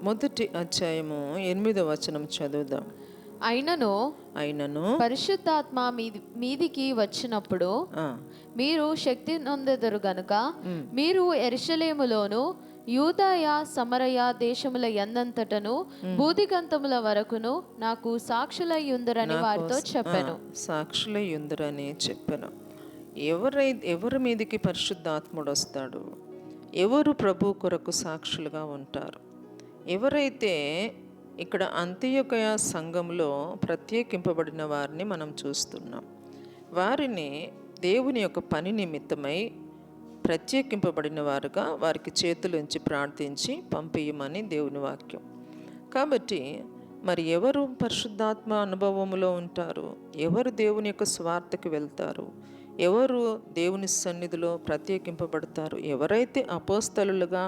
మొదటి అధ్యాయము 8వ వచనం చదువుదాం. అయినను పరిశుద్ధాత్మ మీదికి వచ్చినప్పుడు మీరు శక్తి నొందెదరు గనుక మీరు యెరూషలేములోను యూదయ సమరయ దేశముల యందంతటను భూదిగంతముల వరకును నాకు సాక్షులయ్యుందురని వారితో చెప్పాను. సాక్షులయ్యుందురని చెప్పాను. ఎవరి మీదికి పరిశుద్ధాత్ముడు వస్తాడు? ఎవరు ప్రభు కొరకు సాక్షులుగా ఉంటారు? ఎవరైతే ఇక్కడ అంత్యొకయ సంఘంలో ప్రత్యేకింపబడిన వారిని మనం చూస్తున్నాం. వారిని దేవుని యొక్క పని నిమిత్తమై ప్రత్యేకింపబడిన వారుగా వారికి చేతులుంచి ప్రార్థించి పంపియమని దేవుని వాక్యం. కాబట్టి మరి ఎవరు పరిశుద్ధాత్మ అనుభవంలో ఉంటారు? ఎవరు దేవుని యొక్క స్వార్థకి వెళ్తారు? ఎవరు దేవుని సన్నిధిలో ప్రత్యేకింపబడతారు? ఎవరైతే అపోస్తలులుగా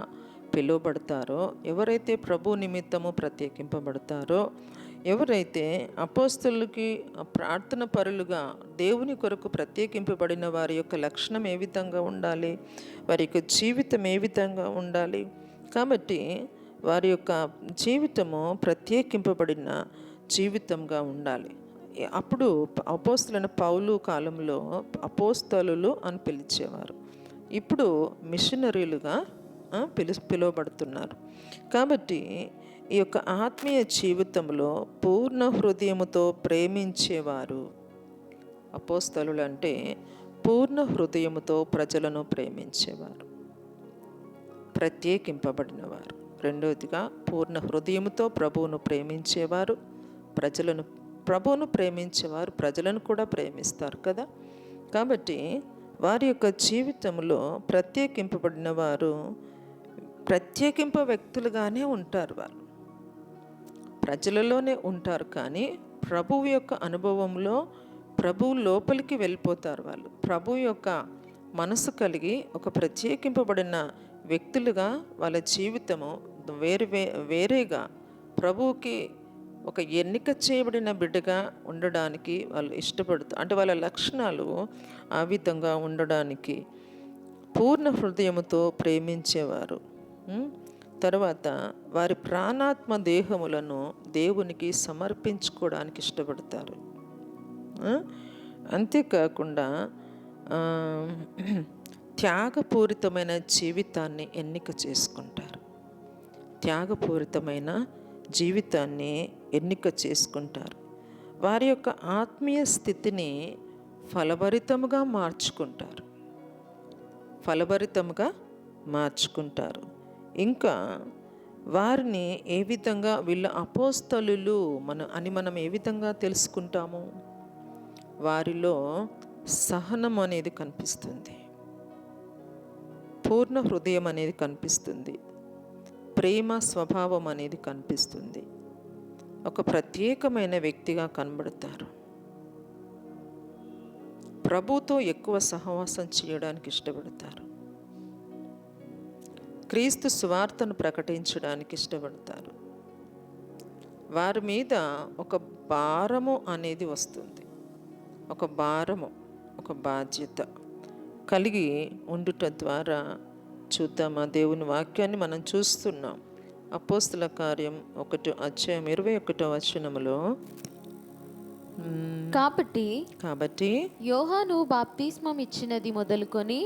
పిలువబడతారో, ఎవరైతే ప్రభు నిమిత్తము ప్రత్యేకింపబడతారో, ఎవరైతే అపోస్తలులకి ప్రార్థన పరులుగా దేవుని కొరకు ప్రత్యేకింపబడిన వారి యొక్క లక్షణం ఏ విధంగా ఉండాలి, వారి యొక్క జీవితం ఏ విధంగా ఉండాలి? కాబట్టి వారి యొక్క జీవితము ప్రత్యేకింపబడిన జీవితంగా ఉండాలి. అప్పుడు అపోస్తలులైన పౌలు కాలంలో అపోస్తలులు అని పిలిచేవారు. ఇప్పుడు మిషనరీలుగా పిలువబడుతున్నారు. కాబట్టి ఈ యొక్క ఆత్మీయ జీవితంలో పూర్ణ హృదయముతో ప్రేమించేవారు. అపోస్తలులు అంటే పూర్ణ హృదయముతో ప్రజలను ప్రేమించేవారు, ప్రత్యేకింపబడినవారు. రెండవదిగా పూర్ణ హృదయముతో ప్రభువును ప్రేమించేవారు, ప్రభువును ప్రేమించేవారు ప్రజలను కూడా ప్రేమిస్తారు కదా. కాబట్టి వారి యొక్క జీవితంలో ప్రత్యేకింపబడిన వారు ప్రత్యేకింప వ్యక్తులుగానే ఉంటారు. వారు ప్రజలలోనే ఉంటారు, కానీ ప్రభువు యొక్క అనుభవంలో ప్రభువు లోపలికి వెళ్ళిపోతారు. వాళ్ళు ప్రభు యొక్క మనసు కలిగి ఒక ప్రత్యేకింపబడిన వ్యక్తులుగా వాళ్ళ జీవితము వేరేగా ప్రభువుకి ఒక ఎన్నిక చేయబడిన బిడ్డగా ఉండడానికి వాళ్ళు ఇష్టపడుతారు. అంటే వాళ్ళ లక్షణాలు ఆ విధంగా ఉండడానికి పూర్ణ హృదయముతో ప్రేమించేవారు. తర్వాత వారి ప్రాణాత్మ దేహములను దేవునికి సమర్పించుకోవడానికి ఇష్టపడతారు. అంతేకాకుండా త్యాగపూరితమైన జీవితాన్ని ఎన్నిక చేసుకుంటారు. త్యాగపూరితమైన జీవితాన్ని ఎన్నిక చేసుకుంటారు. వారి యొక్క ఆత్మీయ స్థితిని ఫలభరితముగా మార్చుకుంటారు. ఇంకా వారిని ఏ విధంగా వీళ్ళ అపోస్తలులు మనం ఏ విధంగా తెలుసుకుంటాము? వారిలో సహనం అనేది కనిపిస్తుంది, పూర్ణ హృదయం అనేది కనిపిస్తుంది, ప్రేమ స్వభావం అనేది కనిపిస్తుంది. ఒక ప్రత్యేకమైన వ్యక్తిగా కనబడతారు. ప్రభుతో ఎక్కువ సహవాసం చేయడానికి ఇష్టపడతారు. క్రీస్తు సువార్తను ప్రకటించడానికి ఇష్టపడతారు. వారి మీద ఒక భారము అనేది వస్తుంది. ఒక భారము, ఒక బాధ్యత కలిగి ఉండుట ద్వారా చూద్దామా? దేవుని వాక్యాన్ని మనం చూస్తున్నాం. అపోస్తల కార్యం 1:21 వచనములో కాబట్టి యోహాను బాప్తిస్మం ఇచ్చినది మొదలుకొని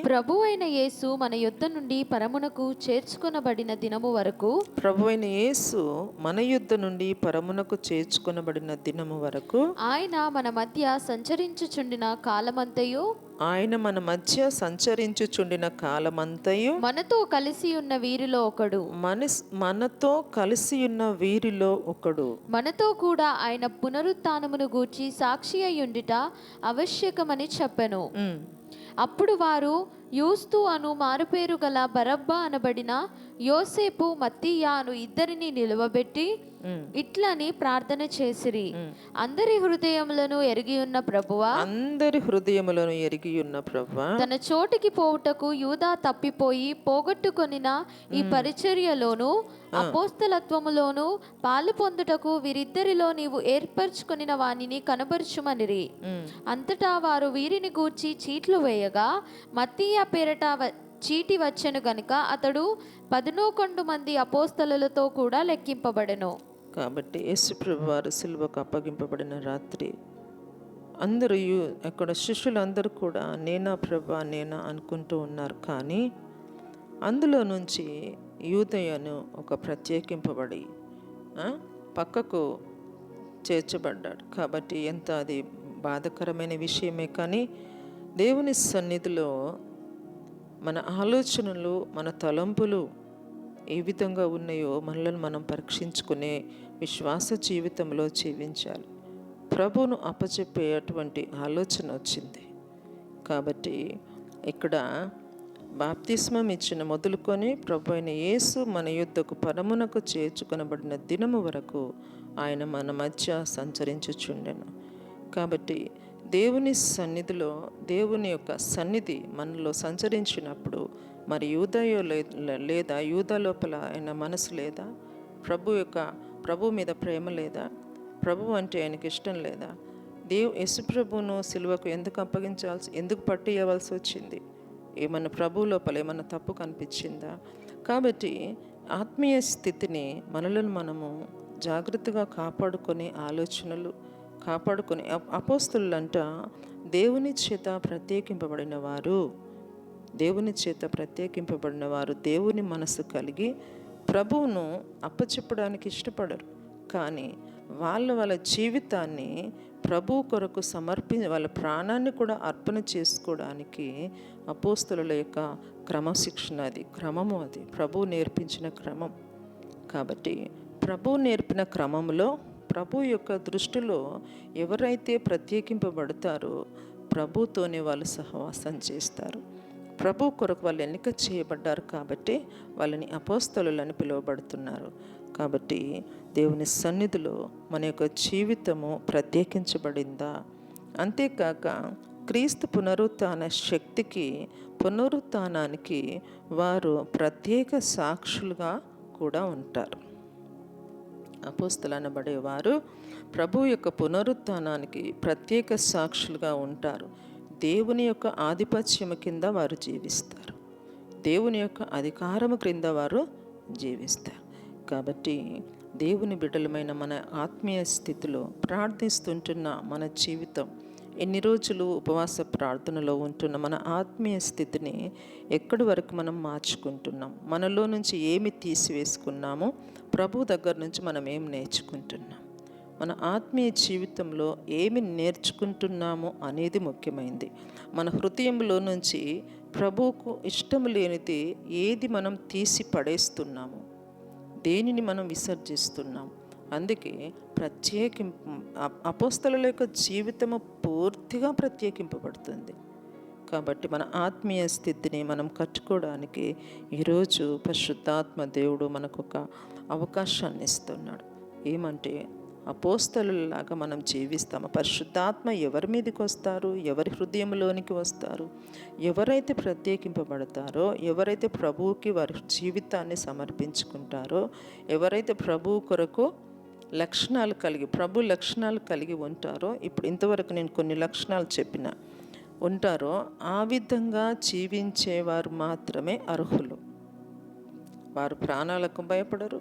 ప్రభువైన యేసు మన యొద్ద నుండి పరమునకు చేర్చుకొనబడిన దినము వరకు ఆయన మన మధ్య సంచరించుచుండిన కాలమంతయు మనతో కలిసి ఉన్న వీరిలో ఒకడు మనతో కూడా ఆయన పునరుత్థానమును గూర్చి సాక్షి అయ్యుండుట ఆవశ్యకమని చెప్పెను. అప్పుడు వారు యూస్తు అను మారుపేరు గల బరబ్బా అనబడిన యోసేపు మత్తీయ అను ఇద్దరిని నిలువబెట్టి ఇట్లని ప్రార్థన చేసిరి. అందరి హృదయములను ఎరిగి ఉన్న ప్రభువా తన చోటికి పోవుటకు యూదా తప్పిపోయి పోగొట్టుకొనిన ఈ పరిచర్యలోను అపోస్తలత్వములోను పాలు పొందుటకు వీరిద్దరిలో నీవు ఏర్పరచుకొనిన వానిని కనబరుచుమనిరి. అంతటా వారు వీరిని గూర్చి చీట్లు వేయగా మత్తీయ పేరట చీటి వచ్చెను గనుక అతడు 11 మంది అపోస్తలులతో కూడా లెక్కింపబడెను. కాబట్టి యేసుప్రభు వారు సిలువకు అప్పగింపబడిన రాత్రి అందరూ అక్కడ శిష్యులందరూ కూడా నేనా ప్రభా నేనా అనుకుంటూ ఉన్నారు. కానీ అందులో నుంచి యూదయను ఒక ప్రత్యేకింపబడి పక్కకు చేర్చబడ్డాడు. కాబట్టి ఎంత అది బాధకరమైన విషయమే. కానీ దేవుని సన్నిధిలో మన ఆలోచనలు మన తలంపులు ఏ విధంగా ఉన్నాయో మనల్ని మనం పరీక్షించుకునే విశ్వాస జీవితంలో జీవించాలి. ప్రభువును అప్పచెప్పేటువంటి ఆలోచన వచ్చింది. కాబట్టి ఇక్కడ బాప్తిస్మం ఇచ్చిన మొదలుకొని ప్రభు అయిన యేసు మన యుద్ధకు పరమునకు చేర్చుకొనబడిన దినము వరకు ఆయన మన మధ్య సంచరించుచుండెను. కాబట్టి దేవుని సన్నిధిలో దేవుని యొక్క సన్నిధి మనలో సంచరించినప్పుడు మరి యూదయో లేదా యూద లోపల ఆయన మనసు లేదా, ప్రభు మీద ప్రేమ లేదా, ప్రభు అంటే ఆయనకి ఇష్టం లేదా, యేసుప్రభును సిలువకు ఎందుకు పట్టియవలసి వచ్చింది? ఏమన్నా ప్రభు లోపల ఏమన్నా తప్పు కనిపించిందా? కాబట్టి ఆత్మీయ స్థితిని మనలను మనము జాగ్రత్తగా కాపాడుకునే ఆలోచనలు కాపాడుకుని అపోస్తలులంట దేవుని చేత ప్రత్యేకింపబడిన వారు దేవుని మనసు కలిగి ప్రభువును అప్పచెప్పడానికి ఇష్టపడరు. కానీ వాళ్ళ జీవితాన్ని ప్రభు కొరకు వాళ్ళ ప్రాణాన్ని కూడా అర్పణ చేసుకోవడానికి అపోస్తలుల యొక్క క్రమశిక్షణ క్రమము అది ప్రభువు నేర్పించిన క్రమం. కాబట్టి ప్రభువు నేర్పిన క్రమంలో ప్రభు యొక్క దృష్టిలో ఎవరైతే ప్రత్యేకింపబడతారో ప్రభుతోనే వాళ్ళు సహవాసం చేస్తారు. ప్రభు కొరకు వాళ్ళు ఎన్నిక చేయబడ్డారు కాబట్టి వాళ్ళని అపోస్తలులని పిలువబడుతున్నారు. కాబట్టి దేవుని సన్నిధిలో మన యొక్క జీవితము ప్రత్యేకించబడిందా? అంతేకాక క్రీస్తు పునరుత్థానానికి వారు ప్రత్యేక సాక్షులుగా కూడా ఉంటారు. అపోస్తలు అనబడేవారు ప్రభు యొక్క పునరుత్థానానికి ప్రత్యేక సాక్షులుగా ఉంటారు. దేవుని యొక్క ఆధిపత్యము కింద వారు జీవిస్తారు. దేవుని యొక్క అధికారము క్రింద వారు జీవిస్తారు. కాబట్టి దేవుని బిడ్డలమైన మన ఆత్మీయ స్థితిలో ప్రార్థిస్తుంటున్న మన జీవితం, ఎన్ని రోజులు ఉపవాస ప్రార్థనలో ఉంటున్న మన ఆత్మీయ స్థితిని ఎక్కడి వరకు మనం మార్చుకుంటున్నాం? మనలో నుంచి ఏమి తీసివేసుకున్నామో ప్రభు దగ్గర నుంచి మనం ఏం నేర్చుకుంటున్నాం? మన ఆత్మీయ జీవితంలో ఏమి నేర్చుకుంటున్నామో అనేది ముఖ్యమైనది. మన హృదయంలో నుంచి ప్రభువుకు ఇష్టం లేనిది ఏది మనం తీసి పడేస్తున్నాము, దేనిని మనం విసర్జిస్తున్నాం. అందుకే అపోస్తలుల యొక్క జీవితము పూర్తిగా ప్రత్యేకింపబడుతుంది. కాబట్టి మన ఆత్మీయ స్థితిని మనం కట్టుకోవడానికి ఈరోజు పరిశుద్ధాత్మ దేవుడు మనకు ఒక అవకాశాన్ని ఇస్తున్నాడు. ఏమంటే అపోస్తలులాగా మనం జీవిస్తాము. పరిశుద్ధాత్మ ఎవరి మీదకి వస్తారు? ఎవరి హృదయంలోనికి వస్తారు? ఎవరైతే ప్రత్యేకింపబడతారో, ఎవరైతే ప్రభువుకి వారి జీవితాన్ని సమర్పించుకుంటారో, ఎవరైతే ప్రభువు కొరకు ప్రభు లక్షణాలు కలిగి ఉంటారో, ఇప్పుడు ఇంతవరకు నేను కొన్ని లక్షణాలు చెప్పిన ఉంటారో, ఆ విధంగా జీవించేవారు మాత్రమే అర్హులు. వారు ప్రాణాలకు భయపడరు,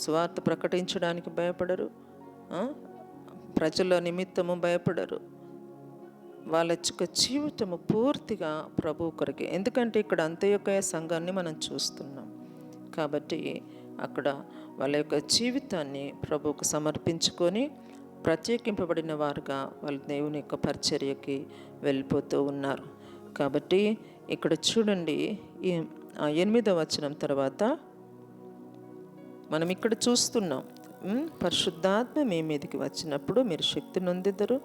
స్వార్థ ప్రకటించడానికి భయపడరు, ప్రజల నిమిత్తము భయపడరు. వాళ్ళ యొక్క జీవితము పూర్తిగా ప్రభు కొరకే. ఎందుకంటే ఇక్కడ అంత్యోదయ సంఘాన్ని మనం చూస్తున్నాం. కాబట్టి అక్కడ వాళ్ళ యొక్క జీవితాన్ని ప్రభువుకు సమర్పించుకొని ప్రత్యేకింపబడిన వారుగా వాళ్ళు దేవుని యొక్క పరిచర్యకి వెళ్ళిపోతూ ఉన్నారు. కాబట్టి ఇక్కడ చూడండి, ఈ 8వ వచనం తర్వాత మనం ఇక్కడ చూస్తున్నాం, పరిశుద్ధాత్మ మీ మీదకి వచ్చినప్పుడు మీరు శక్తి నొందెదరు.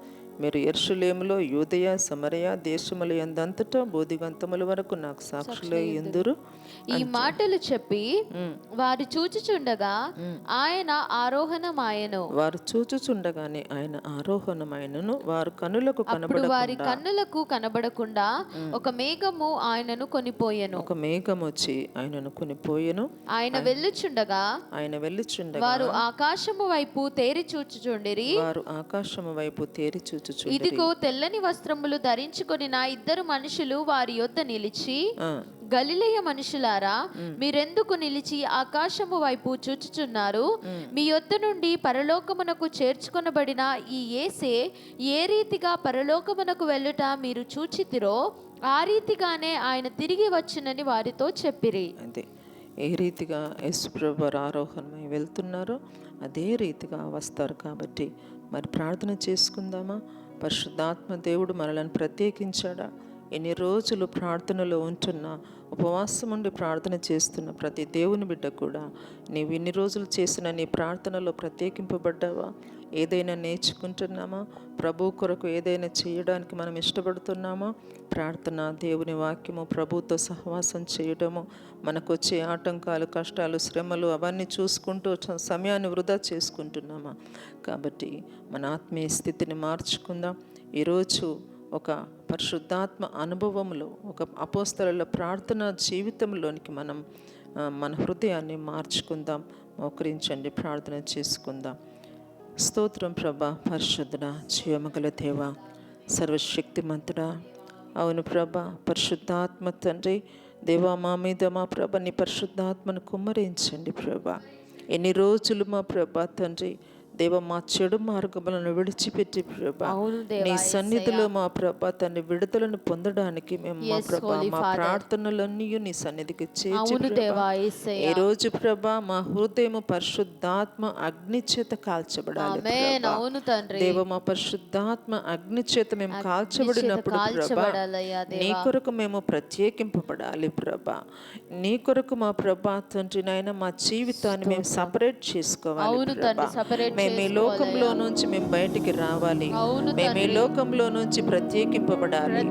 మీరు యెరూషలేములో, యూదయ, సమరయ దేశముల యందంతటా బోధిగంతముల వరకు నాకు సాక్షులై యుందురు. ఈ మాటలు చెప్పి వారు చూచుచుండగా ఆయన ఆరోహణమాయెను. వారు చూచుచుండగానే ఆయన ఆరోహణమైనను. వారి కన్నులకు కనబడకుండా ఒక మేఘము ఆయనను కొనిపోయెను. ఒక మేఘం వచ్చి ఆయనను కొనిపోయెను. ఆయన వెళ్ళుచుండగా వారు ఆకాశము వైపు తేరి చూచుచుండిరి. ఇదిగో తెల్లని వస్త్రములు ధరించుకొనిన 2 మనుషులు వారి యొద్ద నిలిచి గలిలయ మనుషులారా, మీరెందుకు నిలిచి ఆకాశము వైపు చూచుచున్నారు? మీ యొద్ద నుండి పరలోకమునకు చేర్చుకొనబడిన ఈ యేసే ఏ రీతిగా పరలోకమునకు వెళ్ళుట మీరు చూచితిరో ఆ రీతిగానే ఆయన తిరిగి వచ్చునని వారితో చెప్పిరి. అదే ఏ రీతిగా యేసుప్రభు వారు ఆరోహణమై వెళ్తున్నారో అదే రీతిగా వస్తారు. కాబట్టి మరి ప్రార్థన చేసుకుందామా? పరిశుద్ధాత్మ దేవుడు మనల్ని ప్రత్యేకించాడా? ఎన్ని రోజులు ప్రార్థనలో ఉంటున్నా, ఉపవాసం ఉండి ప్రార్థన చేస్తున్న ప్రతి దేవుని బిడ్డ కూడా నీవు ఇన్ని రోజులు చేసిన నీ ప్రార్థనలో ప్రత్యేకింపబడ్డావా? ఏదైనా నేర్చుకుంటున్నామా? ప్రభు కొరకు ఏదైనా చేయడానికి మనం ఇష్టపడుతున్నామా? ప్రార్థన, దేవుని వాక్యము, ప్రభుతో సహవాసం చేయడము, మనకు వచ్చే ఆటంకాలు, కష్టాలు, శ్రమలు అవన్నీ చూసుకుంటూ సమయాన్ని వృధా చేసుకుంటున్నామా? కాబట్టి మన ఆత్మీయ స్థితిని మార్చుకుందాం. ఈరోజు ఒక పరిశుద్ధాత్మ అనుభవంలో, ఒక అపోస్తలుల ప్రార్థన జీవితంలోనికి మనం మన హృదయాన్ని మార్చుకుందాం. మోకరించండి, ప్రార్థన చేసుకుందాం. స్తోత్రం ప్రభా, పరిశుద్ధుడా, జీవమగల దేవా, సర్వశక్తిమంతుడా. అవును ప్రభా, పరిశుద్ధాత్మ తండ్రి దేవా, మా మీద మా ప్రభ నీ పరిశుద్ధాత్మను కుమ్మరించండి ప్రభా. ఎన్ని రోజులు మా ప్రభా తండ్రి దేవ మా చెడు మార్గములను విడిచిపెట్టి ప్రభా నీ సన్నిధిలో మా ప్రభా తండ్రి విడుదలను పొందడానికి మేము మా ప్రభా మా ప్రార్థనలన్నీ నీ సన్నిధికి చేర్చి ఈ రోజు ప్రభా మా హృదయము పరిశుద్ధాత్మ అగ్ని చేత కాల్చబడాలి. దేవ మా పరిశుద్ధాత్మ అగ్ని చేత మేము కాల్చబడినప్పుడు ప్రభా నీ కొరకు మేము ప్రత్యేకింపబడాలి ప్రభా. నీ కొరకు మా ప్రభా తండ్రి నాయన మా జీవితాన్ని మేము సపరేట్ చేసుకోవాలి ప్రభా. మేము ఈ లోకంలో నుంచి మేము బయటికి రావాలి. మేము ఈ లోకంలో నుంచి ప్రత్యేకింపబడాలి.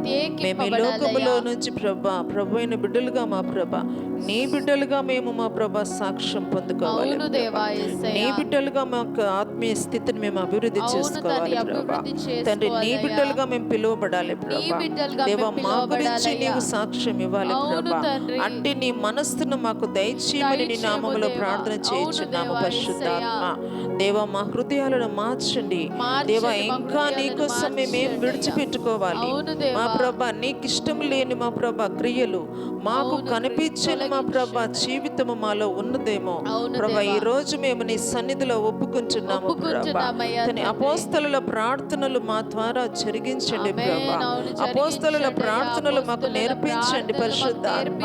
మేము ఈ లోకంలో నుంచి ప్రభా ప్రభు అయిన బిడ్డలుగా మా ప్రభా నీ బిడ్డలుగా మేము మా ప్రభా సాక్ష్యం పొందుకోవాలి. నీ బిడ్డలుగా మా ఆత్మీయ స్థితిని మేము అభివృద్ధి చేసుకోవాలి ప్రభా తండ్రి. నీ బిడ్డలుగా మేము పిలువబడాలి ప్రభా. దేవా మా గురించి నీవు సాక్ష్యం ఇవ్వాలి ప్రభా. అంటే నీ మనస్సును మాకు దయచేయమని నీ నామములో ప్రార్థన చేయుచున్నాము పరిశుద్ధాత్మ. దేవా మా హృదయాలను మార్చండి దేవా. ఇంకా నీకోసం మేమేం విడిచిపెట్టుకోవాలి మా ప్రభా? నీకు ఇష్టం లేని మా ప్రభా క్రియలు మాకు కనిపించని మా ప్రభా జీవితము మాలో ఉన్నదేమో ప్రభా. ఈ రోజు మేము నీ సన్నిధిలో ఒప్పుకుంటున్నాము ప్రభా. అపోస్తలుల ప్రార్థనలు మా ద్వారా జరిగించండి ప్రభా. అపోస్తలుల ప్రార్థనలు మాకు నేర్పించండి పరిశుద్ధాత్మ.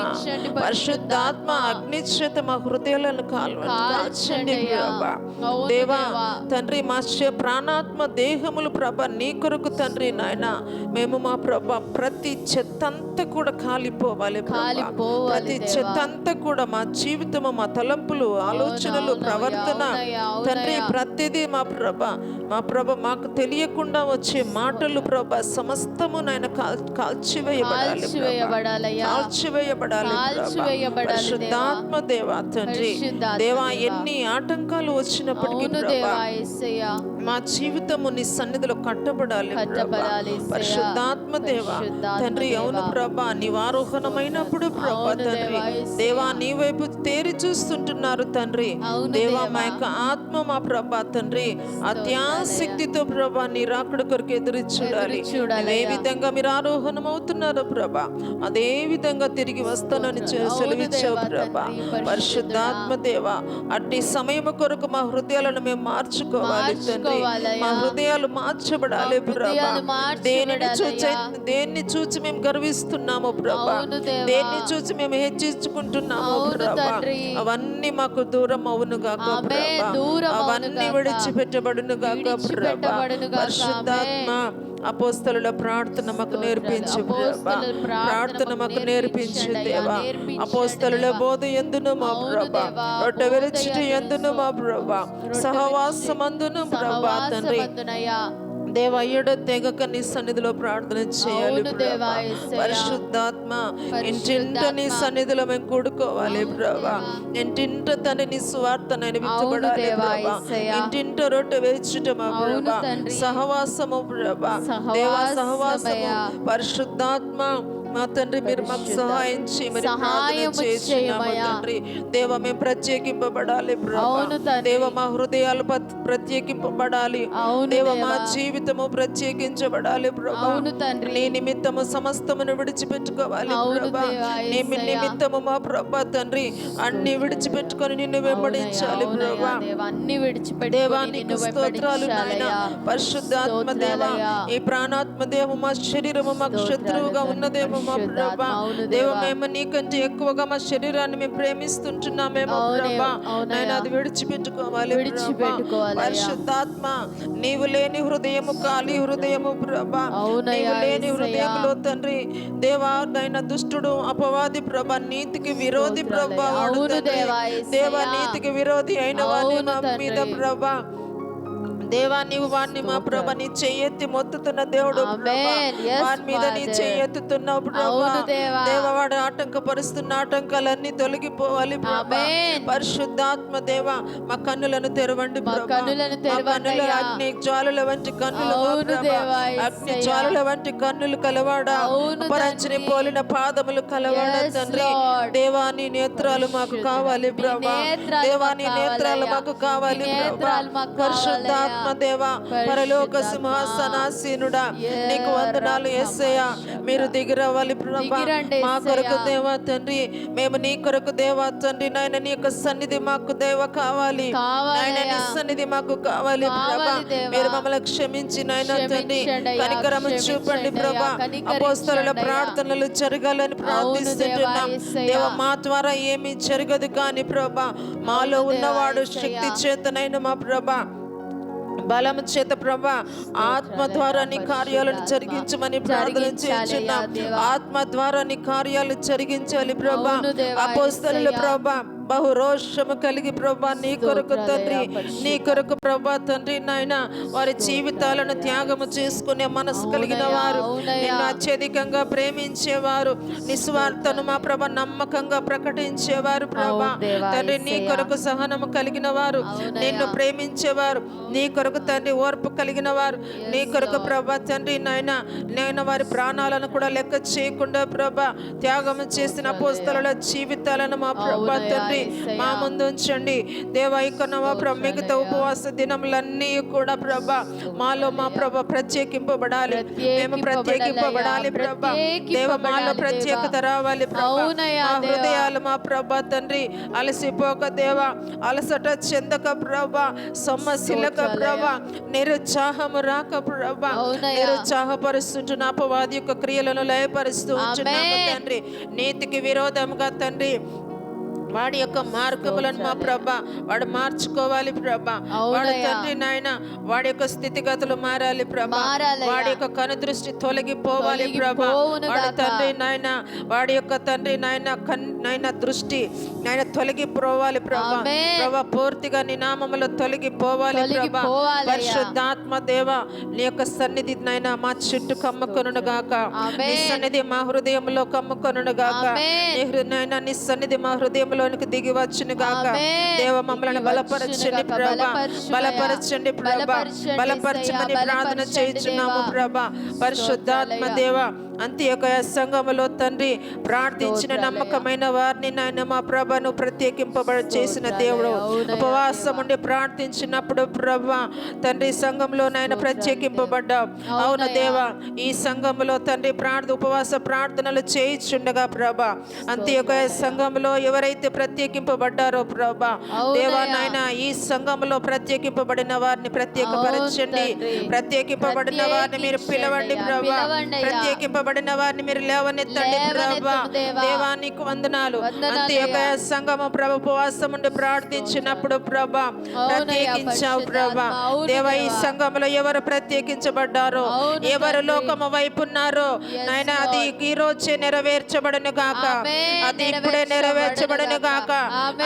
పరిశుద్ధాత్మ అగ్ని చేత మా హృదయాలను కాల్చండి ప్రభా. దేవా తండ్రి మా ప్రాణాత్మ దేహములు ప్రభా నీ కొరకు తండ్రి నాయన మేము మా ప్రభా ప్రతి చెత్తంతా కూడా కాలిపోవాలి ప్రభా. ప్రతి చెత్తంతా కూడా మా జీవితము, మా తలంపులు, ఆలోచనలు, ప్రవర్తన తండ్రి ప్రతిదీ మా ప్రభా మాకు తెలియకుండా వచ్చే మాటలు ప్రభా సమస్తము నాయన కాల్చివేయబడాలి. పరిశుద్ధాత్మ దేవా తండ్రి దేవా ఎన్ని ఆటంకాలు వచ్చినప్పటికీ ప్రభా మా జీవితము నీ సన్నిధిలో కట్టబడాలి పరిశుద్ధాత్మ దేవా తండ్రి. అవును ప్రభా నీవారోహణమైనప్పుడు ప్రభా తండ్రి దేవా నీ వైపు తేరి చూస్తుంటున్నారు తండ్రి. దేవా మా యొక్క ఆత్మ మా ప్రభా తండ్రి అత్యాసక్తితో ప్రభా నీ రాకడ కొరకు ఎదురు చూడాలి. ఏ విధంగా మీరు ఆరోహణం అవుతున్నారో ప్రభా అదే విధంగా తిరిగి వస్తానని సెలవిచ్చావు ప్రభా. పరిశుద్ధాత్మ దేవా అట్టి సమయం కొరకు మా హృదయాలను మేము మార్చుకోవాలి తండ్రి. మా హృదయాలు మార్చబడాలి ప్రభా. దేన్ని చూచి మేము గర్విస్తున్నాము ప్రభా, దేన్ని చూచి మేము హెచ్చించుకుంటున్నాము ప్రభా, అవన్నీ మాకు దూరం అవును గాక ప్రభా. అవన్నీ విడిచిపెట్టబడును గాక ప్రభా. పరిశుద్ధాత్మ అపోస్తలుల ప్రార్థన మాకు నేర్పించు ప్రభా. ప్రార్థన మాకు నేర్పించు దేవా. అపోస్తలుల బోధ ఎందును మా ప్రభా, రొట్టె విరుచుట ఎందును మా ప్రభా, సహవాసమందును ప్రభా తండ్రి దేవా ఏడో తెగక నీ సన్నిధిలో ప్రార్థన చేయాలి ప్రభా. పరిశుద్ధాత్మ ఇంటింట నీ సన్నిధిలో మేము కూడుకోవాలి ప్రభా. ఇంటింట తన నీ స్వార్థ విత్తబడాలి ప్రభా. ఇంటింట రొట్టె వేచుట మా ప్రభా. సహవాసము ప్రభా దేవా సహవాసము. పరిశుద్ధాత్మ మా తండ్రి మీరు మాకు సహాయం చేయమని ప్రార్థన చేస్తున్నాము తండ్రి. దేవ మేము ప్రత్యేకింపబడాలి ప్రభా. అవును తండ్రి. దేవ మా హృదయాలు ప్రత్యేకింపబడాలి. అవును దేవ దేవా. మా జీవితము ప్రత్యేకించబడాలి ప్రభా. అవును తండ్రి. నీ నిమిత్తము సమస్తమును విడిచిపెట్టుకోవాలి అవును ప్రభా. దేవా, నీ యేసయ్యా. నిమిత్తము మా ప్రభా తండ్రి అన్ని విడిచిపెట్టుకొని నిన్ను వెంబడించాలి ప్రభా. అన్ని విడిచిపెట్టి దేవానికి స్తోత్రాలు నాయన. పరిశుద్ధాత్మ దేవ, ఈ ప్రాణాత్మ దేవ మా శరీరము మాకు శత్రువుగా ఉన్నదేమో మా ప్రభా. దేవ మేము నీకంటే ఎక్కువగా మా శరీరాన్ని మేము ప్రేమిస్తుంటున్నామేమో ప్రభా. నాయన అది విడిచిపెట్టుకోవాలి ప్రభా. పరిశుద్ధాత్మ నీవు లేని హృదయము ఖాళీ హృదయము ప్రభా. నీవు లేని హృదయంలో తండ్రి దేవా నైనా దుష్టుడు అపవాది ప్రభా, నీతికి విరోధి ప్రభా వాడు తండ్రి. దేవా నీతికి విరోధి అయిన వాని మా మీద ప్రభా. దేవా నీవు వారిని మా ప్రభా నీ చెయ్యెత్తి మొత్తుతున్న దేవుడు ప్రభా. వారి మీద నీ చెయ్యెత్తుతున్నావు ప్రభా. దేవ వాడు ఆటంకపరుస్తున్న ఆటంకాలన్నీ తొలగిపోవాలి ప్రభా. పరిశుద్ధాత్మ దేవ మా కన్నులను తెరవండి ప్రభా. మా కన్నుల అగ్ని జ్వాలల వంటి కన్నులు ప్రభా. అగ్ని జ్వాలల వంటి కన్నులు కలవాడా, అపరంచిని పోలిన పాదములు కలవాడా తండ్రి. దేవాని నేత్రాలు మాకు కావాలి ప్రభా. దేవాని నేత్రాలు మాకు కావాలి ప్రభా. పరిశుద్ధాత్మ దేవా పరలోక సింహాసనాసీనుడా నీకు వందనాలు యేసయ్యా. మీరు దిగిరవ్వాలి ప్రభా మా కొరకు దేవా తండ్రి. మేము నీ కొరకు దేవా తండ్రి నాయన నీ యొక్క సన్నిధి మాకు దేవ కావాలి. నాయన నీ సన్నిధి మాకు కావాలి ప్రభా. మీరు మమ్మల్ని క్షమించి నాయన తండ్రి కనికరము చూపండి ప్రభా. అపోస్తలుల ప్రార్థనలు జరగాలని ప్రార్థిస్తున్నాం దేవ. మా ద్వారా ఏమీ జరగదు కానీ ప్రభా మాలో ఉన్నవాడు శక్తి చేతనైన మా ప్రభా బలము చేత ప్రభా ఆత్మ ద్వారా నీ కార్యాలను జరిగించమని ప్రార్థన చేస్తున్నాం. ఆత్మ ద్వారా నీ కార్యాలు జరిగించాలి ప్రభా. అపోస్తలుల ప్రభా బహు రోషము కలిగి ప్రభా నీ కొరకు తండ్రి, నీ కొరకు ప్రభా తండ్రి నాయన వారి జీవితాలను త్యాగము చేసుకునే మనసు కలిగిన వారు, నిన్ను అత్యధికంగా ప్రేమించేవారు, నిస్వార్థను మా ప్రభా నమ్మకంగా ప్రకటించేవారు ప్రభా తండ్రి. నీ కొరకు సహనము కలిగిన వారు, నిన్ను ప్రేమించేవారు, నీ కొరకు తండ్రి ఓర్పు కలిగిన వారు, నీ కొరకు ప్రభా తండ్రి నాయన నేను వారి ప్రాణాలను కూడా లెక్క చేయకుండా ప్రభా త్యాగము చేసిన అపోస్తలుల జీవితాలను మా ప్రభా తండ్రి మా ముందు ఉంచండి దేవా. ఇక మిగతా ఉపవాస దినములన్నీ కూడా ప్రభా మాలో మా ప్రభా ప్రత్యేకింపబడాలి. మేము ప్రత్యేకింపబడాలి ప్రభా. దేవ మాలో ప్రత్యేకత రావాలి ప్రభా. మా హృదయాలు మా ప్రభా తండ్రి అలసిపోక దేవా, అలసట చెందక ప్రభా, సొమ్మసిల్లక ప్రభా, నిరుత్సాహము రాక ప్రభా, నిరుత్సాహపరుస్తుంటున్న అపవాది యొక్క క్రియలను లయపరుస్తూ ఉంటున్నాము తండ్రి. నీతికి విరోధంగా తండ్రి వాడి యొక్క మార్గములను మా ప్రభా వాడు మార్చుకోవాలి ప్రభా. వాడు తండ్రి నాయన వాడి యొక్క స్థితిగతులు మారాలి ప్రభా. వాడి యొక్క కనుదృష్టి తొలగిపోవాలి ప్రభా. వాడు తండ్రి నాయన వాడి యొక్క తండ్రి నాయన దృష్టి నాయన తొలగిపోవాలి ప్రభా. ప్రభా పూర్తిగా నీ నామములో తొలగిపోవాలి ప్రభా. పరిశుద్ధాత్మ దేవ నీ యొక్క సన్నిధి నాయన మా చుట్టూ కమ్ముకొనును గాక. నీ సన్నిధి మా హృదయంలో కమ్ముకొనును గాక. నీ సన్నిధి మా హృదయంలో దిగి వచ్చును గాక. దేవ మమ్మల్ని బలపరచండి ప్రభా, బలపరచండి ప్రభా, బలపరచమని ప్రార్థన చేయుచున్నాము ప్రభా. పరిశుద్ధాత్మ దేవ అంత్యోదయ సంఘములో తండ్రి ప్రార్థించిన నమ్మకమైన వారిని నాయన మా ప్రభను ప్రత్యేకింపబడి చేసిన దేవుడు. ఉపవాసం ఉండి ప్రార్థించినప్పుడు ప్రభా తండ్రి సంఘంలో నాయన ప్రత్యేకింపబడ్డావు. అవును దేవా ఈ సంఘములో తండ్రి ఉపవాస ప్రార్థనలు చేయించుండగా ప్రభా అంత్యోదయ సంఘంలో ఎవరైతే ప్రత్యేకింపబడ్డారో ప్రభా దేవా నాయన ఈ సంఘంలో ప్రత్యేకింపబడిన వారిని ప్రత్యేకపరచండి. ప్రత్యేకింపబడిన వారిని మీరు పిలవండి ప్రభా. ప్రత్యేకింపబడిన వారిని మీరు లేవనెత్తండి ప్రభా. దేవానికి వందనాలు. అంత్యోదయ సంఘము ప్రభు ఉపవాసం ఉండి ప్రార్థించినప్పుడు ప్రభా ప్రత్యేకించావు ప్రభా. దేవ ఈ సంఘంలో ఎవరు ప్రత్యేకించబడ్డారో, ఎవరు లోకము వైపు ఉన్నారో నాయన అది ఈ రోజే నెరవేర్చబడను గాక. అది ఇప్పుడే నెరవేర్చబడను గాక.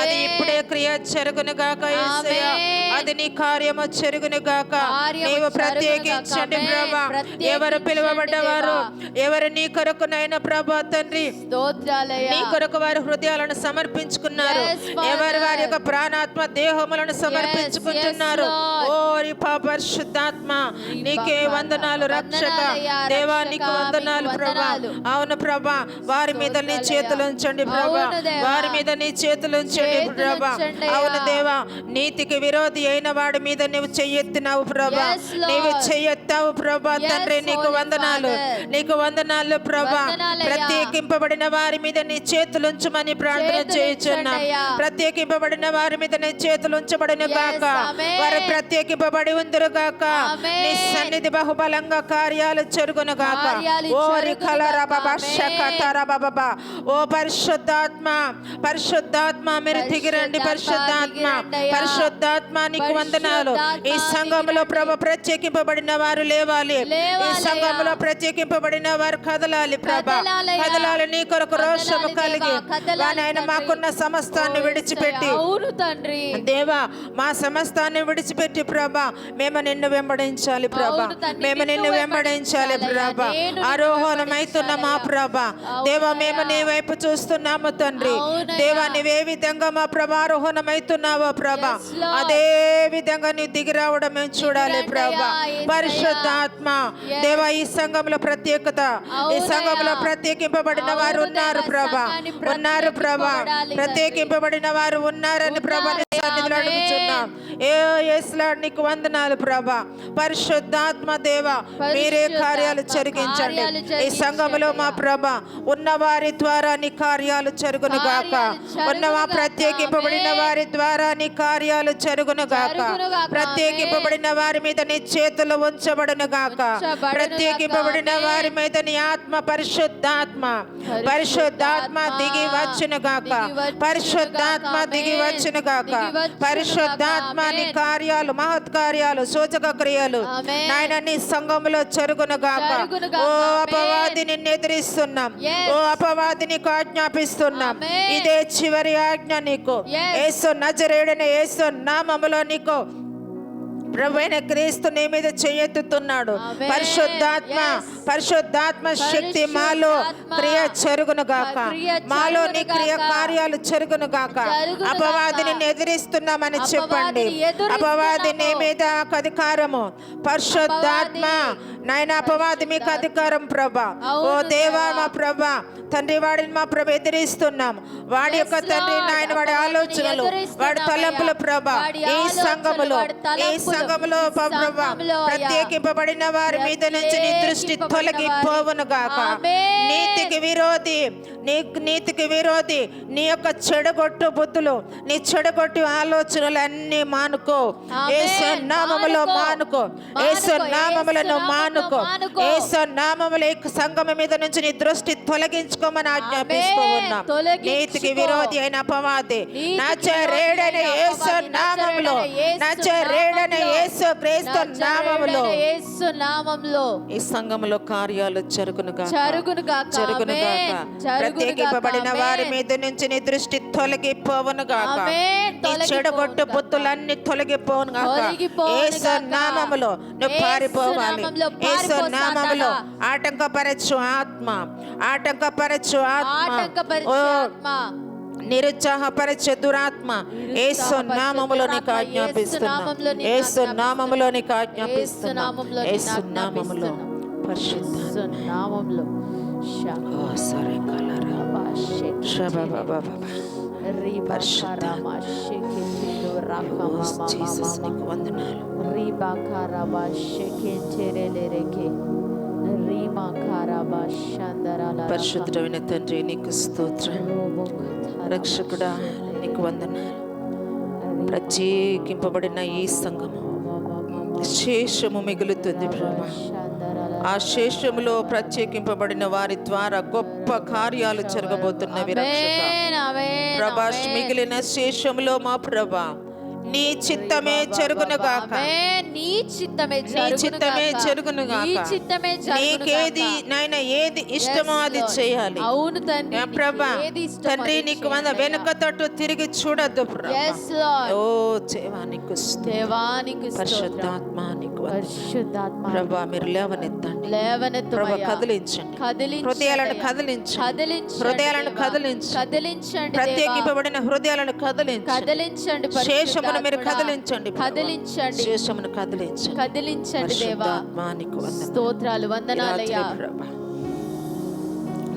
అది ఇప్పుడే క్రియ క్రియ చెరుగును గాక యేసయ్య, ఆమేన్. అది నీ కార్యము చెరుగును గాక. కార్యము నీవు జరుగును ప్రత్యేకించండి గాక. ప్రభా. ఆమేన్. ప్రత్యేకించండి ఎవరు పిలువబడ్డవారు, ఎవరు నీ కొరకునైనా ప్రభా తండ్రి స్తోత్రాలయ్యా. నీ కొరకు వారి హృదయాలను సమర్పించుకున్నారు. Yes, Father. ఎవరు వారి యొక్క ప్రాణాత్మ దేహములను సమర్పించుకుంటున్నారు. Yes, Lord. ఓ రిపా పరిశుద్ధాత్మ నీకే వందనాలు రక్షక. వందనాలయ్యా, దేవా రక్షక, నీకు వందనాలు మీకు ప్రభా. వందనాలు. అవును ప్రభా, వారి మీద నీ చేతులు ఉంచండి ప్రభా. అవును దేవా. వారి మీద నీ చేతులు ఉంచండి చేతులు ప్రభా. ఉంచండి అయ్యా. అవును దేవా, నీతికి విరోధి అయిన వాడి మీద నీవు చెయ్యెత్తినావు ప్రభా. Yes, Lord. నీవు చెయ్యెత్తావు ప్రభా Yes, తండ్రి. నీకు Holy వందనాలు, Father. నీకు వందనాలు ప్రభా. వందనాలయ్యా. ప్రత్యేకింపబడిన వారి మీద నీ చేతులు ఉంచమని ప్రార్థన చేతులు చేయుచున్నాం. ఉంచండి అయ్యా. ప్రత్యేకింపబడిన వారి మీద నీ చేతులు ఉంచబడిన Yes, గాక. ఆమేన్. వారు ప్రత్యేకింపబడి ఉందరు గాక. ఆమేన్. నీ సన్నిధి బహుబలంగా కార్యాలు జరుగును గాక. కార్యాలు ఓ జరుగును రిఖల గాక. రబబ ఆమేన్. శకతర బబబ. ఓ పరిశుద్ధాత్మ, పరిశుద్ధాత్మ మీరు దిగిరండి. పరిశుద్ధాత్మ, దిగిరండి అయ్యా. పరిశుద్ధాత్మ నీకు వందనాలు. పరిశుద్ధాత్మ ఈ సంఘములో దిగిరండి. ప్రభు ప్రత్యేకింపబడిన వారు లేవాలి. ఈ లేవాలయ్యా. సంఘములో ప్రత్యేకింపబడిన వారు కదలాలి ప్రభా. కదలాలయ్యా. కదలాలి నీ కొరకు రోషము కదలాలి కలిగి. దేవా, కదలాలి వాని ఆయన తండ్రి. మాకున్న సమస్తాన్ని ఓ విడిచిపెట్టి యేసయ్యా. అవును తండ్రి. దేవా, మా సమస్తాన్ని విడిచిపెట్టి ప్రభా మేము నిన్ను వెంబడించాలి ప్రభా. అవును తండ్రి, మేము నిన్ను నిన్ను వెంబడించాలి వెంబడించాలయ్యా. ప్రభా. నేను నిన్ను ఆరోహణమైతున్న మా ప్రభా. అవునయ్యా. దేవా, మేము నీ వైపు చూస్తున్నాము తండ్రి. అవునయ్యా. దేవా, నీవే విధంగా మా ప్రభా ఆరోహణమైతున్నావో ప్రభా, Yes, Lord. అదే విధంగా నీ దిగి రావడం మేము చూడాలి దిగిరండి ప్రభా. అయ్యా, యేసయ్యా. పరిశుద్ధాత్మ Yes. దేవా, ఈ సంఘంలో ప్రత్యేకత, ఈ అవునయ్యా. సంఘంలో ప్రత్యేకింపబడిన వారు అవును ఉన్నారు దేవా, ప్రభా. సంఘాన్ని ఉన్నారు ప్రభా. ప్రత్యేకింపబడాలి ప్రత్యేకింపబడిన వారు ఉన్నారని ప్రభా నీ ఉన్నారయ్యా. సన్నిధిలో ఆమేన్. అడుగుచున్నాం. యేసులాడు నీకు వందనాలు ప్రభా. పరిశుద్ధాత్మ దేవా, మీరే కార్యాలు జరిగించండి. కార్యాలు ఈ జరిగించండి సంఘములో మా అయ్యా. ప్రభా ఉన్న వారి ద్వారా నీ కార్యాలు జరుగును గాక. కార్యాలు జరుగును ఉన్న మా గాక. ప్రత్యేకింపబడిన ఆమేన్. వారి ద్వారా నీ కార్యాలు జరుగును గాక. జరుగును గాక. ప్రత్యేకింపబడిన వారి మీద నీ చేతులు ఉంచబడును గాక. ఉంచబడును ప్రత్యేకింపబడిన గాక. వారి మీద నీ ఆత్మ పరిశుద్ధాత్మ, పరిశుద్ధాత్మ దిగి వచ్చును గాక. పరిశుద్ధాత్మ దిగి వచ్చును గాక. పరిశుద్ధాత్మ నీ కార్యాలు, మహత్ కార్యాలు, సూచక క్రియలు ఆమేన్. నాయన నీ సంఘములో జరుగును గాక. జరుగును గాక. ఓ ఆమేన్. అపవాది నిన్ను ఎదిరిస్తున్నాం. Yes. ఓ అపవాది నీకు ఆజ్ఞాపిస్తున్నాం. ఆమేన్. ఇదే చివరి ఆజ్ఞ నీకు. Yes. యేసు నజరేయుడైన యేసు నామములో నీకు ప్రభువైన క్రీస్తు నీ మీద చేయెత్తుతున్నాడు. ఆమేన్. పరిశుద్ధాత్మ, Yes. పరిశుద్ధాత్మ శక్తి మాలో పరిశుద్ధాత్మ క్రియ జరుగును గాక. క్రియ మాలో నీ జరుగును క్రియ గాక. కార్యాలు జరుగును గాక. జరుగును అపవాదిని గాక. ఎదిరిస్తున్నామని అపవాదిని చెప్పండి. ఎదిరిస్తున్నాము. అపవాది నీ మీద అధికారము. పరిశుద్ధాత్మ నాయన అపవాది మీకు అధికారం ప్రభా. ఓ అవును దేవా, దేవా. మా ప్రభా తండ్రి, వాడిని మా ప్రభ ఎదిరిస్తున్నాం. వాడి యొక్క Yes, తండ్రి Lord. నాయన వాడి అపవాదిని ఆలోచనలు, ఎదిరిస్తున్నాం వాడి తలంపులు అయ్యా. ప్రభా వాడి ఈ ఆలోచనలు, సంఘములో, వాడి ఈ తలంపులు, సంఘములో ఈ ప్రభా సంఘములో అయ్యా. ప్రత్యేకింపబడిన వారి మీద నుంచి నీ దృష్టి తొలగిపోవును గాక. ఆమేన్. నీతికి విరోధి, నీతికి విరోధి నీ యొక్క చెడగొట్టు బుద్ధులు, నీ చెడగొట్టు ఆలోచనలు అన్ని మానుకో. ఆమేన్. యేసు నామములో మానుకో. యేసు నామములో నువ్వు మానుకో. యేసు నామములో ఈ సంఘం మీద నుంచి నీ దృష్టి తొలగించుకోమని ఆజ్ఞాపిస్తూ ఆమేన్. ఉన్నాం. తొలగించుకో. నీతికి విరోధి అయిన అపవాది నీతికి నజరేయుడైన విరోధి అయిన యేసు అపవాది, నామములో, నజరేయుడైన నజరేయుడైన యేసు క్రీస్తు నామములో యేసు నామములో ఈ సంఘములో కార్యాలు జరుగును గాక. జరుగును గాక. జరుగును గాక. ఆమేన్. జరుగును ప్రత్యేకింపబడిన గాక. వారి ఆమేన్. మీద నుంచి నీ దృష్టి తొలగిపోవును గాక. ఆమేన్. నీ తొలగిపోవును చెడగొట్టు గాక. బుద్ధులన్నీ తొలగిపోవును గాక. తొలగిపోవును యేసు గాక. నామములో నువ్వు యేసు పారిపోవాలి. నామములో యేసు పారిపో నామములో సాతానా. ఆటంకపరచు ఆత్మ, ఆటంకపరచు ఆత్మ, ఆటంకపరిచే ఓ ఆత్మ, నిరుత్సాహపరిచే దురాత్మ యేసు నామములో నీకు ఆజ్ఞాపిస్తున్నాం. యేసు నామములో నీకు ఆజ్ఞాపిస్తున్నాం. యేసు నామములో పరిశుద్ధ. యేసు నామములో ఓ సరే కలరా షబాబాబాబా. పరిశుద్ధ. ఓ జీసస్ నీకు వందనాలు. పరిశుద్ధమైన తండ్రి నీకు స్తోత్రం. రక్షకుడా నీకు వందనాలు. ప్రత్యేకింపబడిన ఈ సంఘము శేషము మిగులుతుంది ప్రభా. ఆ శేషములో ప్రత్యేకింపబడిన వారి ద్వారా గొప్ప కార్యాలు జరగబోతున్నవి రక్షక. ప్రభా, మిగిలిన శేషములో మా ప్రభా నీ చిత్తమే జరుగునుగాక, ఆమేన్. నీ చిత్తమే నీ చిత్తమే జరుగునుగాక, జరుగునుగాక. నీ చిత్తమే నీకేది జరుగునుగాక. నాయన ఏది ఇష్టమో అది చేయాలి. అవును తండ్రి, ఏ ప్రభా, నీకు ఏది ఇష్టమో తండ్రి అది నీకు వంద చేయండి వెనుక తట్టు తిరిగి చూడొద్దు ప్రభా. Yes, Lord. ఓ దేవానికి స్తుతి. దేవానికి స్తోత్రం. పరిశుద్ధాత్మ నీకు వందనాలు. పరిశుద్ధాత్మ ప్రభా మీరు లేవనెత్తండి లేవనెత్తమయ్యా. ప్రభా, కదిలించండి కదిలించండి హృదయాలను అయ్యా. కదిలించండి కదిలించండి హృదయాలను దేవా. కదిలించండి కదిలించండి దేవా. ప్రత్యేకింపబడిన హృదయాలను కదిలించండి కదిలించండి శేషమును మీరు పరిశుద్ధాత్ముడా. కదిలించండి ప్రభా. కదిలించండి శేషమును కదిలించండి కదిలించండి దేవా. పరిశుద్ధాత్మ నీకు వందనాలు. స్తోత్రాలు, ఈ రాత్రి వందనాలయ్యా. ప్రభా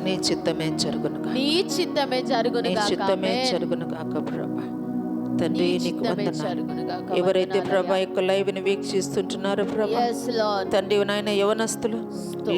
నీ చిత్తమే జరుగునుగా, నీ చిత్తమే నీ జరుగునుగాక. చిత్తమే ఆమేన్. జరుగునుగాక ప్రభా. తండ్రి నీ నీకు చిత్తమే వందనాలు. జరుగునుగాక. ఎవరైతే వందనాలయ్యా. ప్రభా యొక్క లైవ్ ని వీక్షిస్తుంటున్నారో ప్రభా, Yes, Lord. తండ్రి నాయన యవనస్తులు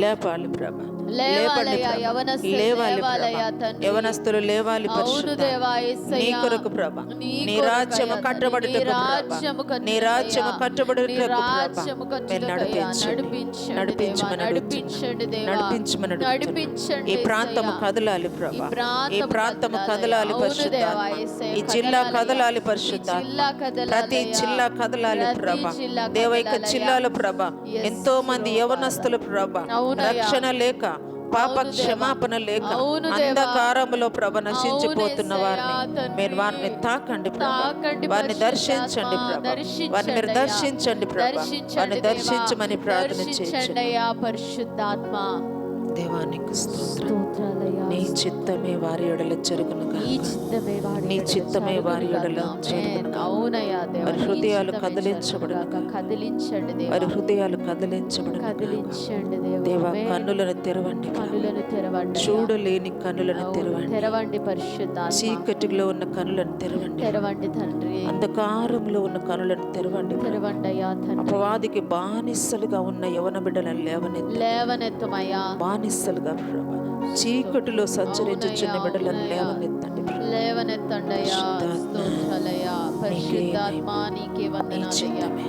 లేపాలి ప్రభా, లేవాలయ్యా, యవనస్తులు లేవాలి లేవాలయ్యా ప్రభా. తండ్రి. యవనస్తులు లేవాలి అవును పరిశుద్ధ. దేవా నీ యేసయ్యా. కొరకు ప్రభా, నీ నీ కొరకయ్యా రాజ్యము తండ్రి. కట్టబడుటకు నీ ప్రభా, రాజ్యము నీ రాజ్యము కట్టబడుటకు కట్టబడుటకు నీ ప్రభా రాజ్యము మీరు కట్టబడుటకు నడిపించండి నడిపించండి నడిపించమని దేవా. అడుగుతున్నాను. నడిపించండి దేవా. నడిపించమని అడుగుతున్నాను. నడిపించండి ఈ ప్రాంతము యేసయ్యా. కదలాలి ఈ ప్రభా, ఈ ప్రాంతము ప్రాంతము కదలాలి. కదలాలి అవును పరిశుద్ధ. దేవా యేసయ్య, ఈ జిల్లా కదలాలయ్యా. కదలాలి ఈ పరిశుద్ధ. జిల్లా కదలాలయ్యా. ప్రతి జిల్లా కదలాలి ప్రతి ప్రభా. జిల్లా దేవ యొక్క కదలాలయ్యా. జిల్లాలో ప్రభా Yes, ఎంతో మంది Lord. యవనస్తులు ప్రభా అవునయ్యా. రక్షణ లేక పాప అవును దేవా. క్షమాపణ లేక అవును దేవా. అంధకారములో ప్రభ నశించిపోతున్న అవును వారిని యేసయ్యా తండ్రి. మీరు వారిని తాకండి ప్రభా, తాకండి వారిని పరిశుద్ధాత్మ. దర్శించండి ప్రభా, దర్శించండి వారిని మీరు అయ్యా. దర్శించండి ప్రభా, దర్శించండి వారిని దేవా. దర్శించమని ప్రార్థన దర్శించండి చేయండి. అయ్యా పరిశుద్ధాత్మ. దేవానికి స్తోత్రం. స్తోత్రాలయ్యా. నీ చిత్తమే వారి ఎడల జరుగునుగా, నీ చిత్తమే వారి నీ ఎడల చిత్తమే వారి ఎడల జరుగునుగాక. జరుగునుగాక. అవునయ్యా దేవా. వారి నీ హృదయాలు చిత్తమే కదిలించబడునుగాక. జరుగునుగాక. కదిలించండి దేవా. వారి హృదయాలు కదిలించబడును కదిలించండి దేవా. దేవా. ఆమేన్. కన్నులను తెరవండి ప్రభా. కన్నులను తెరవండి అయ్యా. చూడలేని కన్నులను అవును, తెరవండి, తెరవండి పరిశుద్ధాత్మ. చీకటిలో ఉన్న కన్నులను తెరవండి, తెరవండి తండ్రి. అంధకారంలో ఉన్న కన్నులను తెరవండి ప్రభా. తెరవండి అయ్యా తండ్రి. అపవాదికి బానిసలుగా ఉన్న యవన బిడ్డలను లేవనెత్తి, లేవనెత్తమయ్యా. బానిసలుగా ప్రభా చీకటిలో సంచరించుచున్న అవునయ్యా, బిడ్డలను అవునయ్యా. లేవనెత్తండి ప్రభా. లేవనెత్తండి అయ్యా. పరిశుద్ధాత్మ, స్తోత్రాలయ్యా. పరిశుద్ధాత్మ నీకే నీ వందనాలయ్యా. చిత్తమే,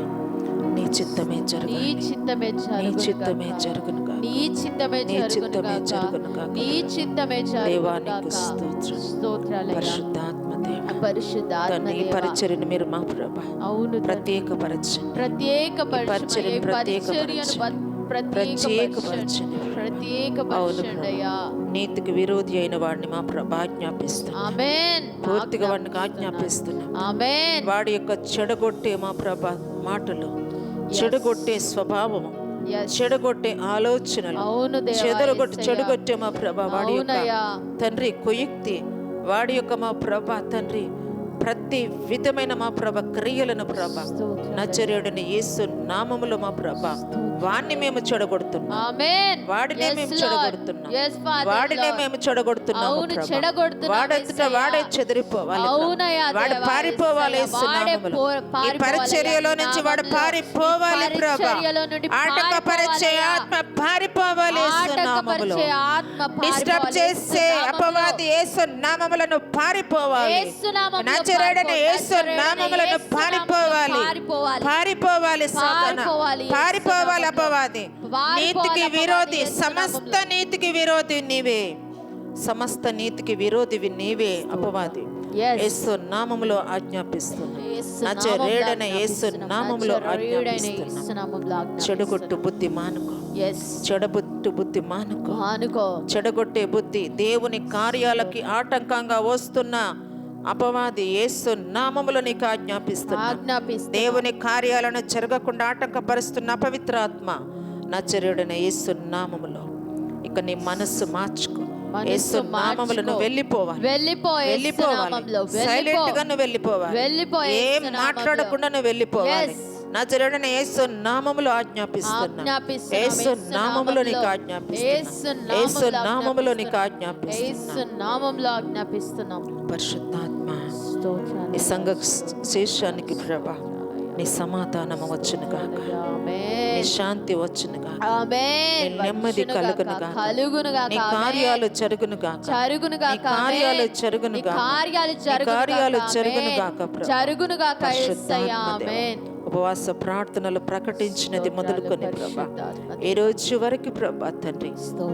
నీ చిత్తమే నీ జరగాలి, చిత్తమే నీ చిత్తమే జరుగునుగాక. జరుగునుగా, నీ చిత్తమే నీ చిత్తమే జరుగునుగాక. జరుగునుగాక. నీ చిత్తమే దేవానికి జరుగునుగాక. స్తోత్రం. స్తోత్రాలయ్యా. పరిశుద్ధాత్మ దేవ, పరిశుద్ధాత్మ తన ఈ దేవా. పరిచర్యను మీరు మా ప్రభా అవును తండ్రి. ప్రత్యేకపరచండి, ప్రత్యేకపరచమయ్యా. ఈ పరిచర్యను ప్రత్యేకపరచండి. ప్రత్యేకపరచండి. ప్రత్యేకపరచండి అయ్యా. నీతికి విరోధి అయిన వాడిని మా ప్రభా ఆజ్ఞాపిస్తున్నాం, ఆమేన్. పూర్తిగా వాడిని ఆజ్ఞాపిస్తున్నాం. ఆమేన్. వాడి యొక్క చెడగొట్టే మా ప్రభా మాటలు, చెడగొట్టే స్వభావము, Yes. చెడగొట్టే ఆలోచనలు, అవును దేవా యేసయ్యా. చెడగొట్టే మా ప్రభా వాడి యొక్క అవునయ్యా. తండ్రి కుయుక్తి, వాడి యొక్క మా ప్రభా తండ్రి ప్రతి విధమైన మా ప్రభ క్రియలను ప్రభ స్తోత్రం. నజరేయుడిని యేసు నామములో మా ప్రభ వాడిని మేము చెడగొడుతున్నాం, ఆమేన్. వాడినే Yes, మేము Lord. చెడగొడుతున్నాం, Yes, Father, వాడినే Lord. మేము చెడగొడుతున్నాము అవును, ప్రభా. చెడగొడుతున్నాం వాడంతటా యేసయ్యా. వాడే చెదిరిపోవాలి ప్రభా. అవునయ్యా వాడు దేవా పారిపోవాలి యేసయ్యా. యేసు వాడే నామములో. ఈ పారిపోవాలి పరిచర్యలో యేసు నుంచి వాడు నామములో. పారిపోవాలి ఈ ప్రభా. పరిచర్యలో నుండి ఆటంకపరిచే పారిపోవాలి. ఆత్మ పారిపోవాలి యేసు నామములో. ఆటంకపరిచే ఆత్మ డిస్టర్బ్ పారిపోవాలి చేసే యేసు నామములో. అపవాది యేసు నామములను పారిపోవాలి, యేసు నామములో నజరేయుడైన యేసు నజరేయుడైన నామములను యేసు నామములో పారిపోవాలి, పారిపోవాలి. పారిపోవాలి సాతానా, పారిపోవాలి యేసు పారిపోవాలి నామములో. అపవాది. పారిపోవాలి నీతికి అపవాది విరోధి, యేసు సమస్త నామములో. నీతికి విరోధి నీవే, సమస్త నీతికి విరోధివి నీవే అపవాది. Yes. యేసు నామములో ఆజ్ఞాపిస్తున్నా, యేసు నజరేయుడైన నామములో యేసు ఆజ్ఞాపిస్తున్నాం. నామములో నజరేయుడైన ఆజ్ఞాపిస్తున్నా. యేసు నామములో ఆజ్ఞాపిస్తున్నాం. చెడుగొట్టు బుద్ధి మానుకో, Yes. చెడబుట్టు బుద్ధి మానుకో. అనుకో. చెడగొట్టే బుద్ధి, దేవుని కార్యాలకి ఆటంకంగా వస్తున్న అపవాది యేసు నామములో నీకు ఆజ్ఞాపిస్తున్నా. ఆజ్ఞాపిస్తున్నాం. దేవుని కార్యాలను జరగకుండా ఆటంకపరుస్తున్న అపవిత్రాత్మ నజరేయుడైన యేసు నామములో ఇక నీ మనస్సు మార్చుకో. మనస్సు యేసు నామములో నువ్వు వెళ్ళిపోవాలి, వెళ్ళిపో యేసు వెళ్ళిపోవాలి, నామములో. సైలెంట్ గా నువ్వు వెళ్ళిపోవాలి, వెళ్ళిపో యేసు ఏం నామములో. మాట్లాడకుండా నువ్వు వెళ్ళిపోవాలి. Yes. నజరేయుడైన యేసు నామములో ఆజ్ఞాపిస్తున్నా. ఆజ్ఞాపిస్తున్నాం. యేసు నామములో నీకు ఆజ్ఞాపిస్తున్నా. యేసు నామములో నీకు యేసు ఆజ్ఞాపిస్తున్నా. నామములో ఆజ్ఞాపిస్తున్నాం. పరిశుద్ధాత్మ స్తోత్రాలు. ఈ సంఘ శేషానికి ప్రభా నీ సమాధానము వచ్చును గాక, ఆమేన్. నీ శాంతి వచ్చును గాక, ఆమేన్. నీ నెమ్మది వచ్చును కలుగును గాక, గాక, కలుగును గాక. నీ ఆమేన్. కార్యాలు జరుగును గాక, జరుగును గాక. నీ కార్యాలు ఆమేన్. జరుగును నీ గాక, కార్యాలు నీ జరుగును కార్యాలు గాక. జరుగును ఆమేన్. గాక ప్రభా. జరుగును గాక యేసయ్యా. పరిశుద్ధాత్మ దేవా, ఆమేన్. ఉపవాస ప్రార్థనలు ప్రకటించినది మొదలుకొని ప్రభా పరిశుద్ధాత్మ ఈ రోజు వరకు ప్రభా తండ్రి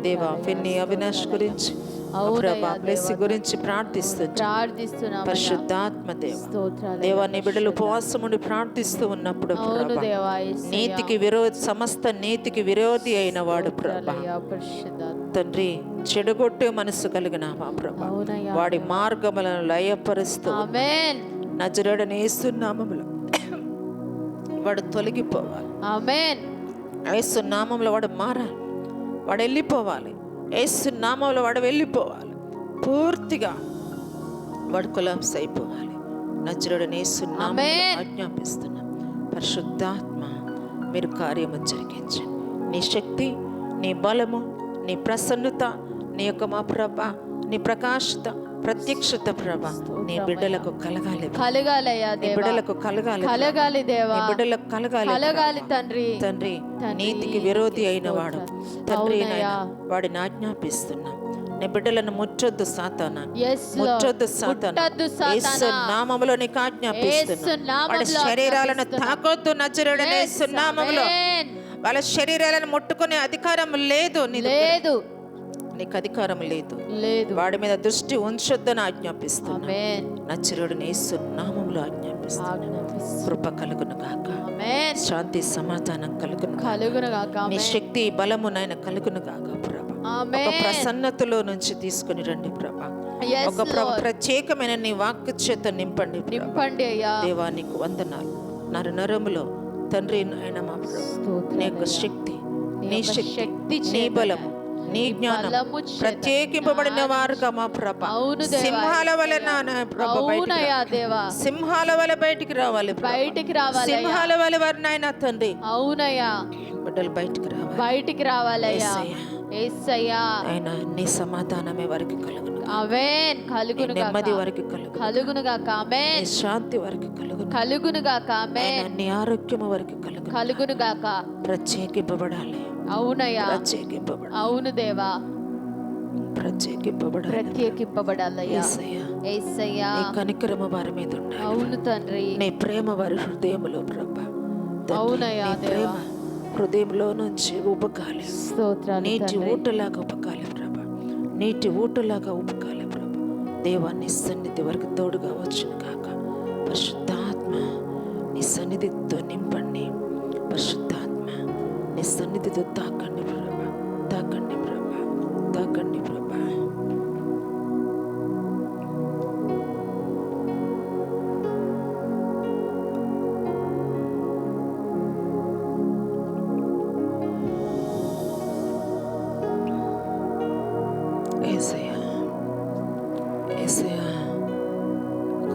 దేవా ఫిన్ని అవినాష్ గురించి అవునయ్యా బ్లెస్సి గురించి ప్రార్థిస్తున్నాం పరిశుద్ధాత్మ దేవ స్తోత్రాలు దేవా నీ బిడ్డలు ఉపవాసముండి ప్రార్థిస్తూ ఉన్నప్పుడు అవును ప్రభా, దేవా నీతికి విరోధి సమస్త నీతికి విరోధి అయిన వాడు ప్రభా తండ్రి, చెడగొట్టే మనసు కలిగిన మా ప్రభా, అవునయ్యా వాడి మార్గములను లయపరుస్తూ ఆమేన్ నజరేయుడైన యేసు నామములో వాడు తొలగిపోవాలి. ఆమేన్ యేసు నామములో వాడు మారాలి, వాడు వెళ్ళిపోవాలి. యేసు నామములో వాడు వెళ్ళిపోవాలి, పూర్తిగా వాడు కొలాప్స్ అయిపోవాలి. నజరేయుడైన యేసు నామములో ఆజ్ఞాపిస్తున్నాం. పరిశుద్ధాత్మ మీరు కార్యము జరిగించండి. నీ శక్తి, నీ బలము, నీ ప్రసన్నత, నీ యొక్క మా ప్రభ, నీ ప్రకాశత, ప్రత్యక్షత ప్రభ నీ బిడ్డలకు కలగాలి. కలగాలయ్యా నీ బిడ్డలకు కలగాలి. కలగాలి దేవా, నీ బిడ్డలకు కలగాలి. కలగాలి తండ్రి. తండ్రి, నీతికి విరోధి అయిన వాడు తండ్రి నాయనా, వాడిని ఆజ్ఞాపిస్తున్నాం. నీ బిడ్డలను ముట్టొద్దు సాతానా, ముట్టొద్దు సాతానా. యేసు నామములో నీకు ఆజ్ఞాపిస్తున్నాం. వాడి శరీరాలను తాకొద్దు నజరేయుడైన యేసు నామములో. వాళ్ళ శరీరాలను ముట్టుకునే అధికారం లేదు, లేదు, నీకు అధికారం లేదు. వాడి మీద దృష్టి ఉంచొద్దని ఆజ్ఞాపిస్తున్నా. నజరేయుడైన యేసు నామములో ఆజ్ఞాపిస్తున్నా. కృప కలుగును గాక, శాంతి సమాధానం కలుగును గాక, నీ శక్తి బలము నాయన కలుగును గాక ప్రభా. ఒక ప్రసన్నతలో నుంచి తీసుకుని రండి ప్రభా. ఒక ప్రత్యేకమైన నీ వాక్కు చేత నింపండి అయ్యా. దేవా నీకు వందనాలు. నరనరములో తండ్రి నాయన మా ప్రభు నీ యొక్క శక్తి, నీ శక్తి, నీ బలము, నీ జ్ఞానం ప్రత్యేకింపబడిన వారుగా మా ప్రభ సింహాల వలె సింహాల వలె బయటికి రావాలి, సింహాల వలె వారు నాయన తండ్రి. అవునయ్యా, బిడ్డలు బయటికి రావాలయ్యా. ఆయన నీ సమాధానమే వారికి కలుగును, ఆమేన్. కలుగును గాక, నెమ్మది వారికి కలుగును గాక, ఆమేన్. నీ శాంతి వారికి కలుగును గాక, ఆమేన్. నీ ఆరోగ్యము వారికి కలుగును గాక. ప్రత్యేకింపబడాలి. అవునయ్యా, అవును దేవా, ప్రత్యేకింపబడాలయ్యా. యేసయ్యా, నీ కనికరము వారి మీద ఉండాలి. అవును తండ్రి, నీ ప్రేమ వారి హృదయములో ప్రభా. అవునయ్యా దేవా, హృదయంలో నుంచి ఉబకాలి, నీటి ఊటలాగా ఉబకాలి ప్రభా, నీటి ఊటలాగా ఉబకాలి ప్రభా. దేవాన్ని సన్నిధి వరకు తోడుగా వచ్చును కాక. పరిశుద్ధాత్మ నీ సన్నిధితో నింపండి. పరిశుద్ధాత్మ నీ సన్నిధితో తాకండి ప్రభా, తాకండి ప్రభా, తాకండి ప్రభా.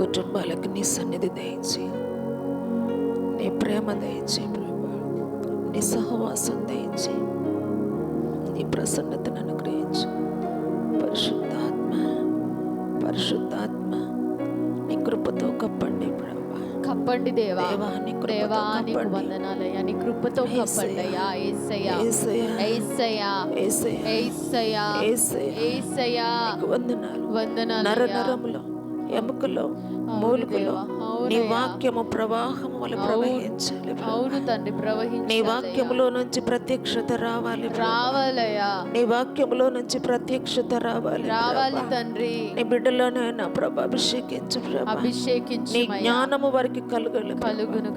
కుటుంబాలకు నీ సన్నిధి దయచి, నీ ప్రేమ దయచి ప్రభా, నీ సహవాసం దయచి, నీ ప్రసన్నతను అనుగ్రహించు. పరిశుద్ధాత్మ, పరిశుద్ధాత్మ నీ కృపతో కప్పండి ప్రభా, కప్పండి దేవా. దేవా నీకు వందనాలయ్యా, నీ కృపతో కప్పండి అయ్యా. యేసయ్యా, యేసయ్యా, యేసయ్యా, యేసయ్యా, వందనాలు. నరనరములో, ఎముకలో, మూలుగులో నీ వాక్యము ప్రవాహము వలె ప్రవహించాలి. అవును తండ్రి, ప్రవహించాలి. నీ వాక్యములో నుంచి ప్రత్యక్షత రావాలి, రావాలయ్యా. నీ వాక్యములో నుంచి ప్రత్యక్షత రావాలి తండ్రి. నీ బిడ్డలోనైనా ప్రభా అభిషేకించు ప్రభా, అభిషేకించు. నీ జ్ఞానము వారికి కలుగును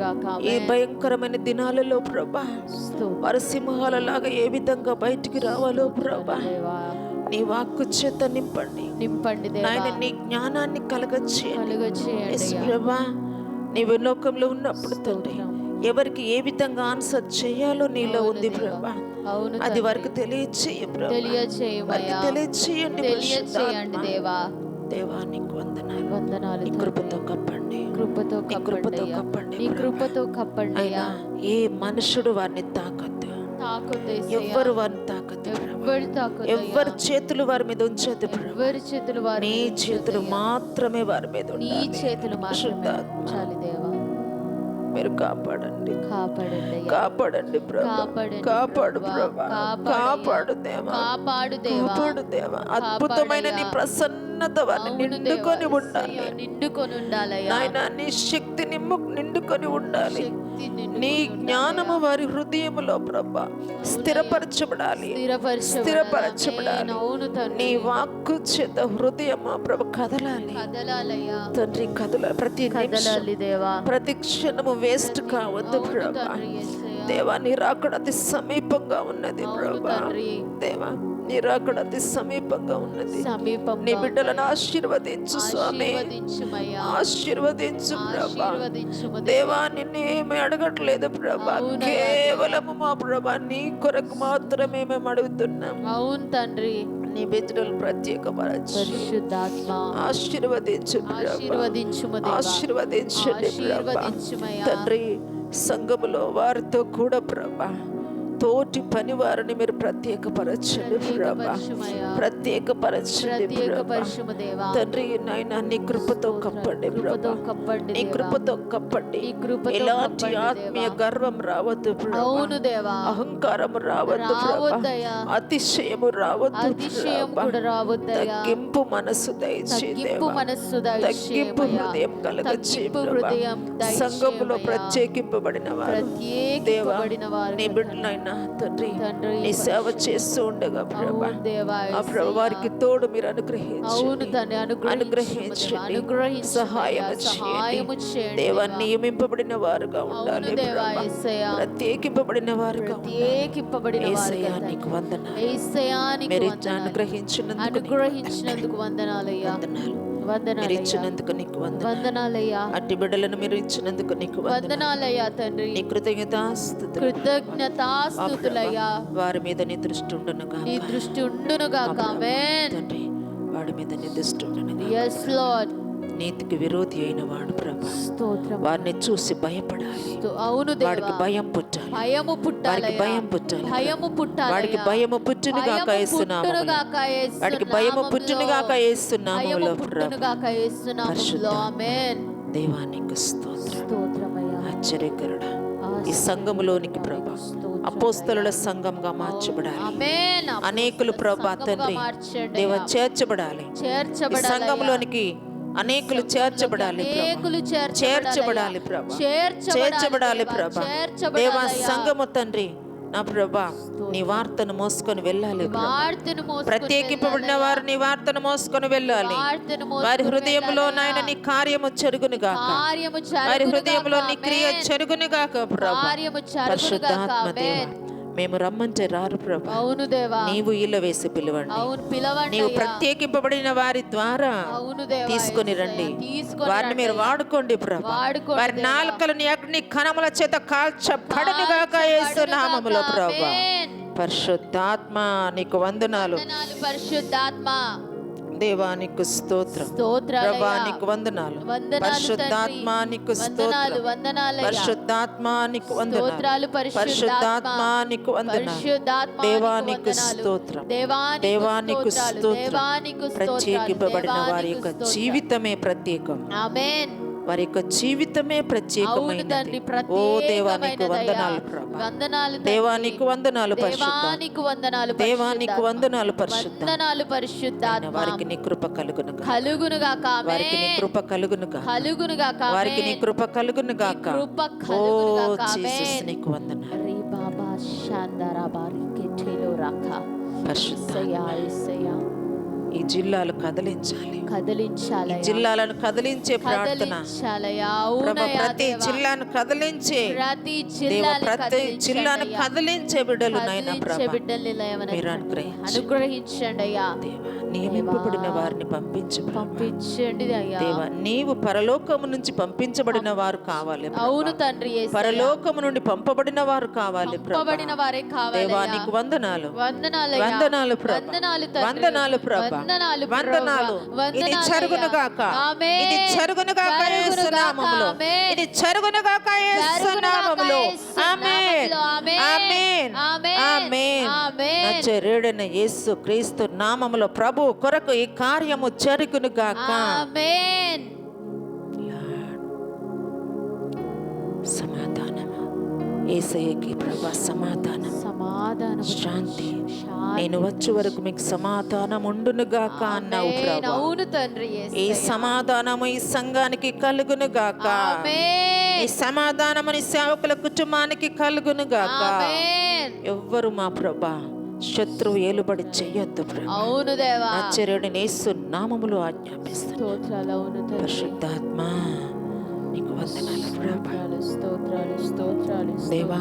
గాక. ఈ భయంకరమైన దినాలలో ప్రభా వారు సింహాలలాగా ఏ విధంగా బయటికి రావాలో ప్రభా నీ వాక్కు చేత నింపండి నాయన. నీ జ్ఞానాన్ని కలగచేయండి ప్రభా. నీవు లోకంలో ఉన్నప్పుడు తండ్రి ఎవరికి ఏ విధంగా ఆన్సర్ చేయాలో నీలో ఉంది ప్రభా. అది వారికి తెలియచేయండి దేవా. దేవా నీకు వందనాలు. కృపతో కప్పండి, కృపతో కప్పండి. ఏ మనుషుడు వారిని తాకద్దు, ఎవ్వరు వారిని తాకద్దు, ఎవ్వరి చేతులు వారి మీద ఉంచద్దు. నీ చేతులు మాత్రమే వారి మీద ఉండాలి. మీరు కాపాడండి, కాపాడండి కాపాడు దేవా. అద్భుతమైన నీ ప్రసన్న ప్రసన్నత వారిని నిండుకొని ఉండాలి నిండుకొని ఉండాలయ్యా. నాయన నీ శక్తి నిండుకొని ఉండాలి. శక్తి నీ జ్ఞానము వారి హృదయములో ప్రభా స్థిరపరచబడాలి. స్థిరపరచబడాలి. అవును తండ్రి. నీ వాక్కు చేత హృదయమా ప్రభు కదలాలి. కదలాలయ్యా తండ్రి కదలాలి. ప్రతి కదలాలి దేవా. ప్రతి క్షణము వేస్ట్ కావద్దు ప్రభా. దేవా నీ రాకడ అతి సమీపంగా ఉన్నది ప్రభా. దేవా నీ రాకడ అతి సమీపంగా ఉన్నది. నీ బిడ్డలను ఆశీర్వదించు స్వామి, ఆశీర్వదించు ప్రభా. దేవా నిన్నేమి అడగట్లేదు ప్రభా, కేవలము మా ప్రభా నీ కొరకు మాత్రమే మేము అడుగుతున్నాం. అవును తండ్రి. నీ బిడ్డలు ప్రత్యేకపరచు, ఆశీర్వదించు ఆశీర్వదించండి ప్రభా. తండ్రి సంఘములో వారితో కూడా ప్రభా తోటి పని వారిని మీరు ప్రత్యేకపరచండి ప్రభా, ప్రత్యేకపరచండి ప్రభా. తండ్రి నాయన నీ కృపతో కప్పండి ప్రభా, నీ కృపతో కప్పండి. ఎలాంటి ఆత్మీయ గర్వం రావద్దు ప్రభా, అహంకారము రావద్దు ప్రభా, అతిశయము రావద్దు ప్రభా. తగ్గింపు మనసు దయచేయండి, తగ్గింపు హృదయం కలగచేయి ప్రభా. సంఘములో ప్రత్యేకింపబడిన వారు దేవా నీ బిడ్డలైన తండ్రి నీ సేవ చేస్తూ ఉండగా ప్రభా ఆ ప్రభు వారికి తోడు మీరు అనుగ్రహించండి, సహాయం చేయండి దేవా. నియమింపబడిన వారుగా ఉండాలి ప్రభా, ప్రత్యేకింపబడిన వారుగా యేసయ్యా నీకు వందనాలు. మీరు అనుగ్రహించినందుకు వందనాలయ్యా, మీరు ఇచ్చినందుకు నీకు వందనాలయ్యా. అట్టి బిడ్డలను మీరు ఇచ్చినందుకు నీకు వందనాలయ్యా తండ్రి. నీ కృతజ్ఞతాస్తుతులయ్యా. వారి మీద నీ దృష్టి ఉండును గాక. ఆమేన్ తండ్రి. వాడి మీద నీ దృష్టి ఉండును గాక. yes lord. నీతికి విరోధి అయిన వాడు ప్రభా వారిని చూసి భయపడాలి. అవును దేవా. వాడికి భయం పుట్టాలి, వాడికి భయం పుట్టాలి, వాడికి భయము పుట్టును గాక యేసునామములో, వాడికి భయము పుట్టును గాక యేసునామములో ప్రభా. ఆమేన్. దేవానికి స్తోత్రమయ్యా. ఆశ్చర్యకరుడా ఈ సంఘములోనికి ప్రభా అపోస్తలుల సంఘంగా మార్చబడాలి. అనేకులు ప్రభా తండ్రి దేవ చేర్చబడాలి. ఈ సంఘములోనికి అనేకులు చేర్చబడాలి, చేర్చబడాలి ప్రభా, చేర్చబడాలి ప్రభా. దేవా సంఘము తండ్రి నా ప్రభా నీ వార్తను మోసుకొని వెళ్ళాలి. ప్రత్యేకింపబడిన వారు నీ వార్తను మోసుకొని వెళ్ళాలి. వారి హృదయంలో నాయన నీ కార్యము చెరుగును గాక, వారి హృదయంలో నీ క్రియ చెరుగును గాక ప్రభా. పరిశుద్ధాత్మ దేవా మేము రమ్మంటే రారు ప్రభా. అవును దేవా. నీవు ఇళ్ళ వేసి పిలవండి, నీవు ప్రత్యేకింపబడిన వారి ద్వారా తీసుకొని రండి. వారిని మీరు వాడుకోండి ప్రభా. వారి నాలుకలను అగ్ని కణముల చేత కాల్చబడును గాక యేసునామములో ప్రభా. పరిశుద్ధాత్మ నీకు వందనాలు. పరిశుద్ధాత్మ దేవానికి స్తోత్రం, ప్రభానికి వందనాలు. పరిశుద్ధాత్మానికి స్తోత్రం, పరిశుద్ధాత్మానికి వందనాలు, పరిశుద్ధాత్మానికి వందనాలు. దేవానికి స్తోత్రం, దేవానికి స్తోత్రం. ప్రత్యేకింపబడిన వారి యొక్క జీవితమే ప్రత్యేకం. ఆమేన్. వారి యొక్క జీవితమే ప్రత్యేకమైనది. ఓ దేవానికి వందనాలు ప్రభా, దేవానికి వందనాలు పరిశుద్ధ, దేవానికి వందనాలు పరిశుద్ధ. వారికి నీ కృప కలుగును గాక, వారికి నీ కృప కలుగును గాక, వారికి నీ కృప కలుగును గాక. ఓ జీసస్ నీకు వందనాలు. పరిశుద్ధ ఈ జిల్లాలు కదిలించాలి, ఈ జిల్లాలను కదిలించే ప్రార్థన ప్రతి జిల్లాను కదిలించే, ప్రతి జిల్లాను కదిలించే బిడ్డలు నాయన ప్రభా మీరు అనుగ్రహించండి అయ్యా. నియమింపబడిన వారిని పంపించండి దేవా. నీవు పరలోకము నుంచి పంపించబడిన వారు కావాలి. అవును తండ్రి. పరలోకము నుండి పంపబడిన వారు కావాలి దేవా. నీకు వందనాలు, వందనాలు ప్రభా, వందనాలు ప్రభా, వందనాలు. ఇది జరుగును గాక, ఇది జరుగును గాక యేసునామములో, ఇది జరుగును గాక యేసునామములో. ఆమేన్, ఆమేన్, ఆమేన్. నజరేయుడైన యేసు క్రీస్తు నామములో ప్రభు కొరకు ఈ కార్యము జరుగును గాక. ఆమేన్. సమాధానము యేసయ్యకి ప్రభా సమాధానం, సమాధానం, శాంతి. శాంతి. నేను వచ్చే వరకు మీకు సమాధానం ఉండును గాక అన్నావు ఆమేన్. ప్రభా. అవును తండ్రి ఈ యేసయ్య. సమాధానము ఈ సంఘానికి కలుగును గాక. ఆమేన్. ఈ సమాధానము నీ సేవకుల కుటుంబానికి కలుగును గాక. ఆమేన్. ఎవ్వరు మా ప్రభా శత్రువు ఏలుబడి చెయ్యొద్దు ప్రభా. అవును దేవా. నచ్చరేయుడైన యేసు నామములో ఆజ్ఞాపిస్తాను. స్తోత్రాలు. అవును తండ్రి. పరిశుద్ధాత్మ నీకు వందనాలు ప్రభా. స్తోత్రాలు, స్తోత్రాలు. దేవా,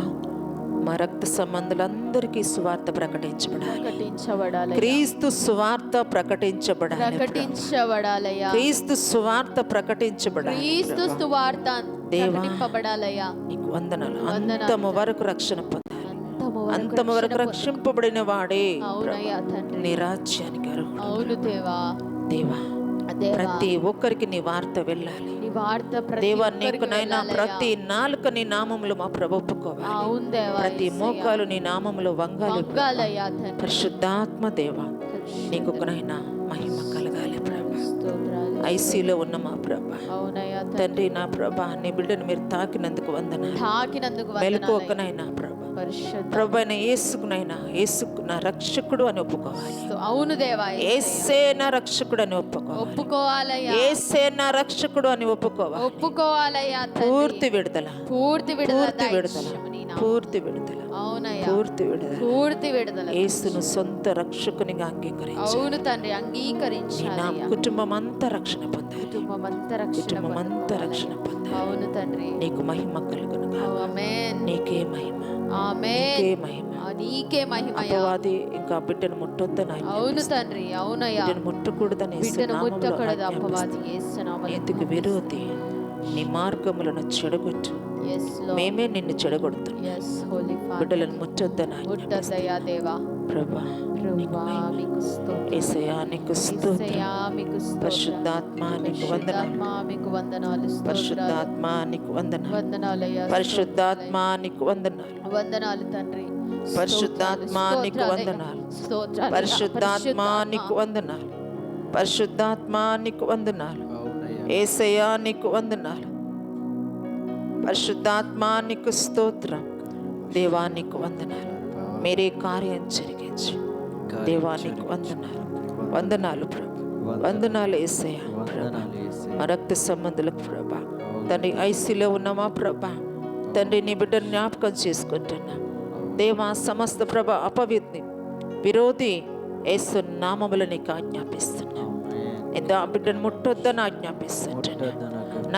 మా రక్త సంబంధులందరికీ సువార్త ప్రకటించబడాలి. ప్రకటించబడాలి, క్రీస్తు సువార్త ప్రకటించబడాలి. ప్రకటించబడాలయ్యా. క్రీస్తు సువార్త ప్రకటించబడాలి. క్రీస్తు సువార్త దేవా, ప్రకటింపబడాలయ్యా. నీకు వందనాలు. అంతము వరకు రక్షణ పొందాలి. అంతము అంతము వరకు రక్షింపబడిన వాడే అవునయ్యా తండ్రి. నీ రాజ్యానికి అర్హుడు. అవును దేవా. దేవా, దేవా, ప్రతి ఒక్కరికి నీ వార్త వెళ్ళాలి. నీ వార్త ప్రతి దేవా, ఒక్కరికి నీకు నైనా వెళ్ళాలయ్యా. ప్రతి నాలుక నీ నామములు మా ప్రభు ఒప్పుకోవాలి. అవును దేవా. ప్రతి మోకాలు నీ నామములో వంగాలి. వంగాలయ్యా తండ్రి. పరిశుద్ధాత్మ దేవా, నీకు నైనా మహిమ కలగాలి ప్రభా. స్తోత్రాలు. ఐసీలో ఉన్న మా ప్రభా అవునయ్యా తండ్రి. తండ్రి, నా ప్రభా నీ బిడ్డను మీరు తాకినందుకు వందనాలు. తాకినందుకు వందనాలయ్యా. మెలకువకనైనా ప్రభా, పరిశుద్ధ. ప్రభు అయిన యేసుకునైనా యేసుకు నా రక్షకుడు అని ఒప్పుకోవాలి. అవును దేవా. యేసే నా రక్షకుడు అని ఒప్పుకోవాలి. ఒప్పుకోవాలయ్యా. యేసే నా రక్షకుడు అని ఒప్పుకోవాలి. ఒప్పుకోవాలయ్యా తండ్రి. పూర్తి విడుదల, పూర్తి విడుదల, పూర్తి విడుదల, దయచేయమని నా- పూర్తి విడుదల, అవునయ్యా. పూర్తి విడుదల. పూర్తి విడుదల. యేసును సొంత రక్షకునిగా అంగీకరించి అవును తండ్రి. నా అంగీకరించాలయ్యా. కుటుంబం అంతా రక్షణ పొందాలి. కుటుంబం అంతా రక్షణ కుటుంబం అంతా రక్షణ పొందాలి. అవును తండ్రి. నీకు మహిమ కలుగును గాక. ఆమేన్. నీకే మహిమ, ఆమేన్. నీకే మహిమ. నీకే మహిమయ్యా. అపవాది ఇంకా బిడ్డను ముట్టొద్దని అవును తండ్రి. అవునయ్యా. బిడ్డను ముట్టకూడదని యేసు బిడ్డను నామములో ముట్టకూడదు అపవాది ఆజ్ఞాపిస్తున్నాను. యేసు నామములో. నీతికి విరోధి నీ మార్గములను చెడగొట్టు. Yes, Lord. మేమే నిన్ను చెడగొడతాం. Yes, Holy Father. బిడ్డలను ముట్టొద్దని ముట్టద్దయ్యా దేవా. ప్రభా, నీకు ప్రభువా, మహిమ. మీకు స్తోత్రం. యేసయ్యా, నీకు స్తోత్రం. యేసయ్యా, మీకు స్తోత్రం. పరిశుద్ధాత్మ నీకు వందనాలు. పరిశుద్ధాత్మ, మీకు వందనాలు. స్తోత్రాలు. పరిశుద్ధాత్మ నీకు వందనాలు. వందనాలయ్యా. పరిశుద్ధాత్మ నీకు వందనాలు. వందనాలు తండ్రి. పరిశుద్ధాత్మ నీకు వందనాలు. స్తోత్రాలు. పరిశుద్ధాత్మ నీకు వందనాలు. పరిశుద్ధాత్మ నీకు వందనాలు. యేసయ్యా, నీకు వందనాలు. పరిశుద్ధాత్మ నీకు స్తోత్రం. దేవా, నీకు వందనాలు. మీరే కార్యం జరిగించు. దేవా, నీకు వందనాలు. వందనాలు ప్రభు. వందనాలు యేసయ్యా ప్రభా. మా రక్త సంబంధులకు ప్రభా తండ్రి, ఐసీలో ఉన్నామా ప్రభా తండ్రి, నీ బిడ్డను జ్ఞాపకం చేసుకుంటున్నా దేవా. సమస్త ప్రభ అపవిత్ని విరోధి యేసు నామములో నీకు ఆజ్ఞాపిస్తున్నా. ఇంత బిడ్డను ముట్టొద్దని ఆజ్ఞాపిస్తుంటున్నా.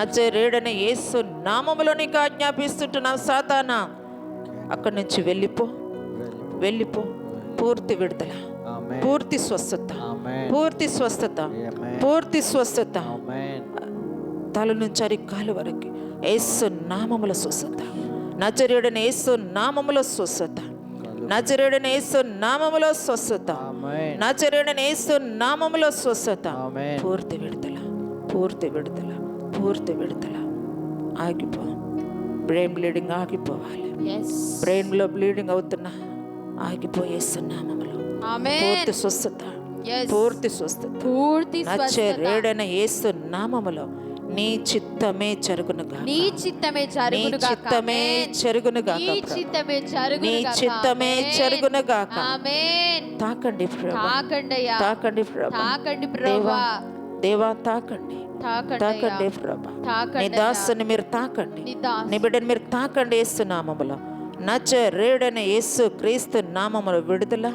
నజరేయుడైన యేసు నామములో నీకు ఆజ్ఞాపిస్తుంటున్నా. సాతానా, అక్కడి నుంచి వెళ్ళిపో, వెళ్ళిపో. పూర్తి విడుదల, పూర్తి స్వస్థత, పూర్తి స్వస్థత, పూర్తి స్వస్థత. తల నుంచి అరికాలు వరకు యేసు నామములో స్వస్థత. నజరేయుడైన యేసు నామములో స్వస్థత. నజరేయుడైన యేసు నామములో స్వస్థత. నజరేయుడైన యేసు నామములో స్వస్థత. పూర్తి విడుదల, పూర్తి విడుదల, పూర్తి విడుదల. ఆగిపో. బ్రెయిన్ బ్లీడింగ్ ఆగిపోవాలి. Yes. బ్రెయిన్ లో బ్లీడింగ్ అవుతున్నా ఆగిపో. యేసు నామములో ఆమేన్. పూర్తి స్వస్థత, Yes. పూర్తి స్వస్థత. పూర్తి స్వస్థత. నజరేయుడైన యేసు నామములో నీ చిత్తమే జరుగునుగా. నీ చిత్తమే నీ జరుగునుగాక. చిత్తమే ఆమేన్. జరుగునుగా. నీ చిత్తమే నీ జరుగునుగాక. చిత్తమే ఆమేన్. జరుగునుగాక. ఆమేన్. తాకండి ప్రభా, తాకండయ్యా. తాకండి ప్రభా. తాకండి దేవా, ప్రభా. దేవా తాకండి, తాకండి తాకండి ప్రభా. నీ తాకండి దాసుని మీరు తాకండి. నీ దాసు. నీ బిడ్డని మీరు తాకండి. యేసు నామములో నజరేయుడైన యేసు క్రీస్తు నామములో విడుదల,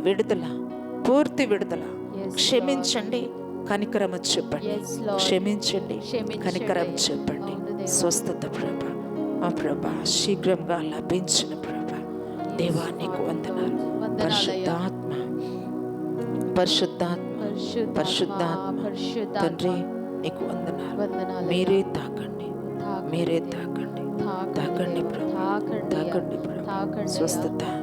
విడుదల, పూర్తి విడుదల. Yes, క్షమించండి, కనికరము చూపండి. Yes, Lord. క్షమించండి, క్షమించండి. కనికరం చూపండి. అవును దేవా. స్వస్థత ప్రభా, మా ప్రభా శీఘ్రంగా లభించిన ప్రభా. దేవా, నీకు వందనాలు. వందనాలయ్యా. పరిశుద్ధాత్మ, పరిశుద్ధాత్మ, పరిశుద్ధాత్మ తండ్రి, నీకు వందనాలు. వందనాలు. మీరే తాకండి, మీరే తాకండి, తాకండి ప్రభా, తాకండి ప్రభా. స్వస్థత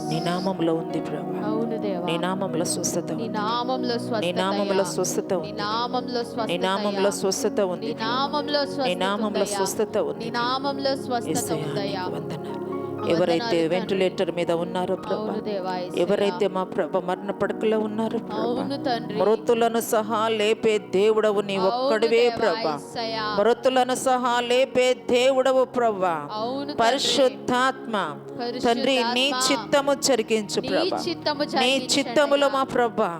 నీ నామంలో ఉంది ప్రభా. అవును దేవా. నీ నామంలో స్వస్థత నీ ఉంది. నామంలో స్వస్థత. నీ నామంలో స్వస్థత నీ ఉంది. నామంలో స్వస్థత. నీ నామంలో స్వస్థత ఉంది. నీ నామంలో నీ స్వస్థత. నామంలో ఉందయ్యా. స్వస్థత ఉంది. నీ నామంలో స్వస్థత యేసయ్యా, ఉందయ్యా. నీకు వందనాలు. ఎవరైతే వెంటిలేటర్ మీద ఉన్నారో ప్రభా, అవును దేవా యేసయ్యా. ఎవరైతే మా ప్రభ మరణ పడకలో ఉన్నారో ప్రభా, అవును తండ్రి. మృతులను సహా లేపే దేవుడవు నీ ఒక్కడివే అవును దేవా ప్రభా. యేసయ్యా. మృతులను సహా లేపే దేవుడవు ప్రభా. అవును తండ్రి. పరిశుద్ధాత్మ తండ్రి నీ చిత్తము జరిగించు నీ ప్రభా. చిత్తము నీ జరిగించండి చిత్తములో అయ్యా. మా ప్రభా